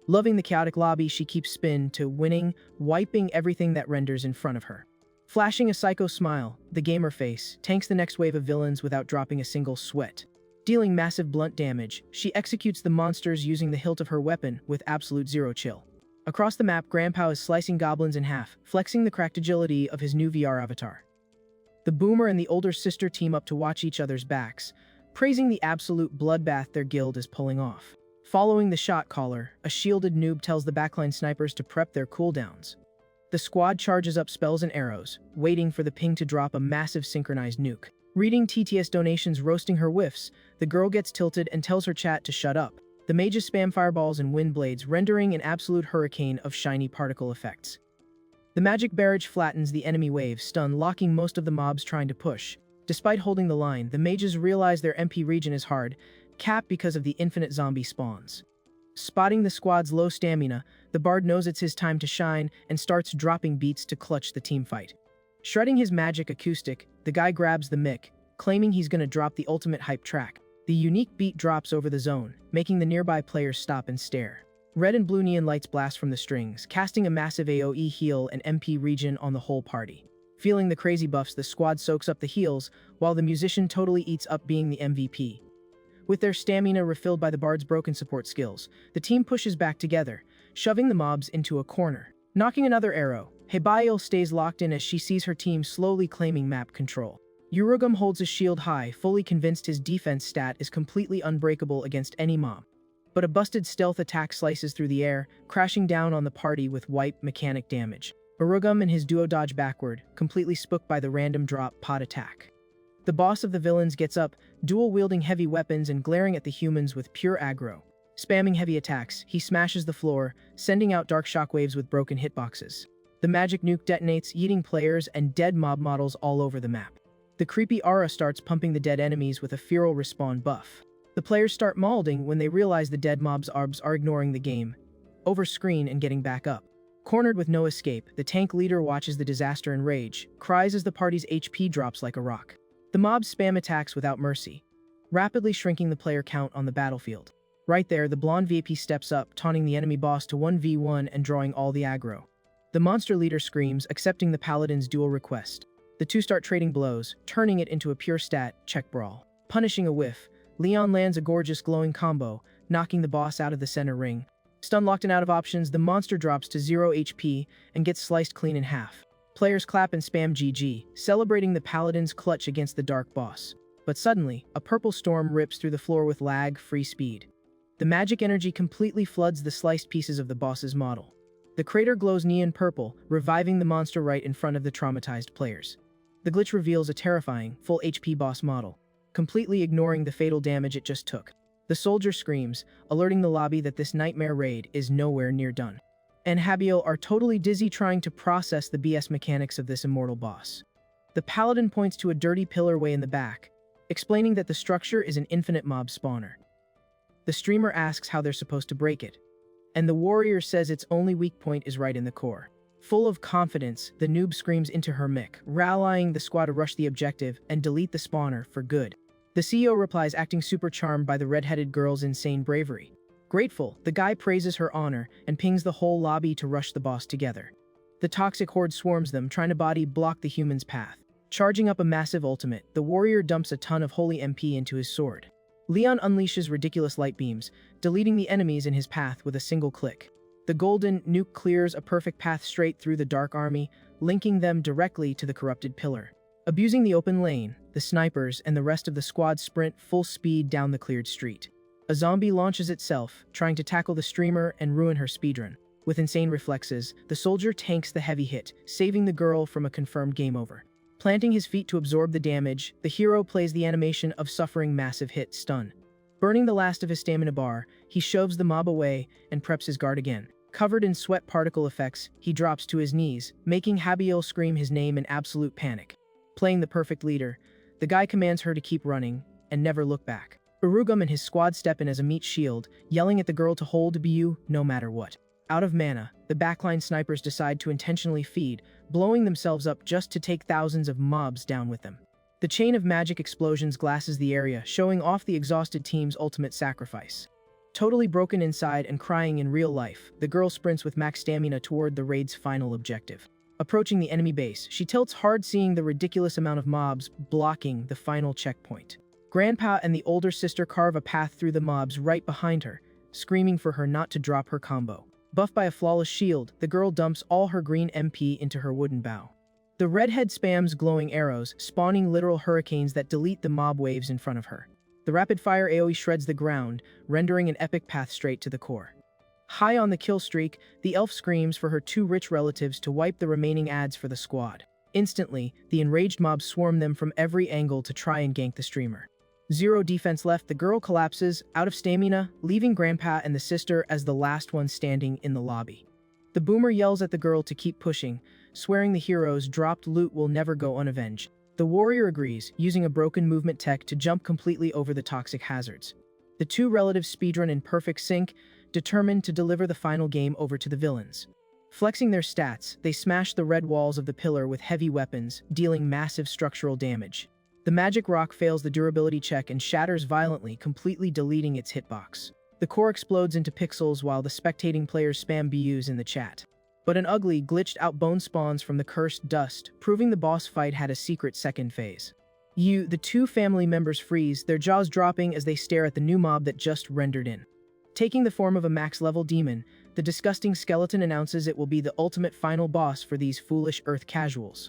Speaker 1: Loving the chaotic lobby, she keeps spin to winning, wiping everything that renders in front of her. Flashing a psycho smile, the gamer face tanks the next wave of villains without dropping a single sweat. Dealing massive blunt damage, she executes the monsters using the hilt of her weapon with absolute zero chill. Across the map, Grandpa is slicing goblins in half, flexing the cracked agility of his new VR avatar. The boomer and the older sister team up to watch each other's backs, praising the absolute bloodbath their guild is pulling off. Following the shot caller, a shielded noob tells the backline snipers to prep their cooldowns. The squad charges up spells and arrows, waiting for the ping to drop a massive synchronized nuke. Reading TTS donations roasting her whiffs, the girl gets tilted and tells her chat to shut up. The mages spam fireballs and wind blades, rendering an absolute hurricane of shiny particle effects. The magic barrage flattens the enemy wave, stun locking most of the mobs trying to push. Despite holding the line, the mages realize their MP region is hard, capped because of the infinite zombie spawns. Spotting the squad's low stamina, the bard knows it's his time to shine and starts dropping beats to clutch the teamfight. Shredding his magic acoustic, the guy grabs the mic, claiming he's gonna drop the ultimate hype track. The unique beat drops over the zone, making the nearby players stop and stare. Red and blue neon lights blast from the strings, casting a massive AoE heal and MP regen on the whole party. Feeling the crazy buffs, the squad soaks up the heals, while the musician totally eats up being the MVP. With their stamina refilled by the bard's broken support skills, the team pushes back together, shoving the mobs into a corner. Knocking another arrow, Hebail stays locked in as she sees her team slowly claiming map control. Urugum holds his shield high, fully convinced his defense stat is completely unbreakable against any mob. But a busted stealth attack slices through the air, crashing down on the party with wipe mechanic damage. Urugum and his duo dodge backward, completely spooked by the random drop pod attack. The boss of the villains gets up, dual-wielding heavy weapons and glaring at the humans with pure aggro. Spamming heavy attacks, he smashes the floor, sending out dark shockwaves with broken hitboxes. The magic nuke detonates, eating players and dead mob models all over the map. The creepy aura starts pumping the dead enemies with a feral respawn buff. The players start mauling when they realize the dead mobs are ignoring the game, over screen and getting back up. Cornered with no escape, the tank leader watches the disaster in rage, cries as the party's HP drops like a rock. The mobs spam attacks without mercy, rapidly shrinking the player count on the battlefield. Right there, the blonde VIP steps up, taunting the enemy boss to 1v1 and drawing all the aggro. The monster leader screams, accepting the paladin's duel request. The two start trading blows, turning it into a pure stat check brawl. Punishing a whiff, Leon lands a gorgeous glowing combo, knocking the boss out of the center ring. Stun locked and out of options, the monster drops to 0 HP and gets sliced clean in half. Players clap and spam GG, celebrating the paladin's clutch against the dark boss. But suddenly, a purple storm rips through the floor with lag-free speed. The magic energy completely floods the sliced pieces of the boss's model. The crater glows neon purple, reviving the monster right in front of the traumatized players. The glitch reveals a terrifying, full HP boss model, completely ignoring the fatal damage it just took. The soldier screams, alerting the lobby that this nightmare raid is nowhere near done. And Habiel are totally dizzy trying to process the BS mechanics of this immortal boss. The paladin points to a dirty pillar way in the back, explaining that the structure is an infinite mob spawner. The streamer asks how they're supposed to break it, and the warrior says its only weak point is right in the core. Full of confidence, the noob screams into her mic, rallying the squad to rush the objective and delete the spawner for good. The CEO replies, acting super charmed by the red-headed girl's insane bravery. Grateful, the guy praises her honor and pings the whole lobby to rush the boss together. The toxic horde swarms them, trying to body block the human's path. Charging up a massive ultimate, the warrior dumps a ton of holy MP into his sword. Leon unleashes ridiculous light beams, deleting the enemies in his path with a single click. The golden nuke clears a perfect path straight through the Dark Army, linking them directly to the corrupted pillar. Abusing the open lane, the snipers and the rest of the squad sprint full speed down the cleared street. A zombie launches itself, trying to tackle the streamer and ruin her speedrun. With insane reflexes, the soldier tanks the heavy hit, saving the girl from a confirmed game over. Planting his feet to absorb the damage, the hero plays the animation of suffering massive hit stun. Burning the last of his stamina bar, he shoves the mob away and preps his guard again. Covered in sweat particle effects, he drops to his knees, making Habiel scream his name in absolute panic. Playing the perfect leader, the guy commands her to keep running and never look back. Urugum and his squad step in as a meat shield, yelling at the girl to hold BU no matter what. Out of mana, the backline snipers decide to intentionally feed, blowing themselves up just to take thousands of mobs down with them. The chain of magic explosions glasses the area, showing off the exhausted team's ultimate sacrifice. Totally broken inside and crying in real life, the girl sprints with max stamina toward the raid's final objective. Approaching the enemy base, she tilts hard, seeing the ridiculous amount of mobs blocking the final checkpoint. Grandpa and the older sister carve a path through the mobs right behind her, screaming for her not to drop her combo. Buffed by a flawless shield, the girl dumps all her green MP into her wooden bow. The redhead spams glowing arrows, spawning literal hurricanes that delete the mob waves in front of her. The rapid-fire AoE shreds the ground, rendering an epic path straight to the core. High on the kill streak, the elf screams for her two rich relatives to wipe the remaining adds for the squad. Instantly, the enraged mobs swarm them from every angle to try and gank the streamer. Zero defense left, the girl collapses, out of stamina, leaving Grandpa and the sister as the last ones standing in the lobby. The boomer yells at the girl to keep pushing, swearing the hero's dropped loot will never go unavenged. The warrior agrees, using a broken movement tech to jump completely over the toxic hazards. The two relatives speedrun in perfect sync, determined to deliver the final game over to the villains. Flexing their stats, they smash the red walls of the pillar with heavy weapons, dealing massive structural damage. The magic rock fails the durability check and shatters violently, completely deleting its hitbox. The core explodes into pixels while the spectating players spam BUs in the chat. But an ugly, glitched-out bone spawns from the cursed dust, proving the boss fight had a secret second phase. The two family members freeze, their jaws dropping as they stare at the new mob that just rendered in. Taking the form of a max-level demon, the disgusting skeleton announces it will be the ultimate final boss for these foolish Earth casuals.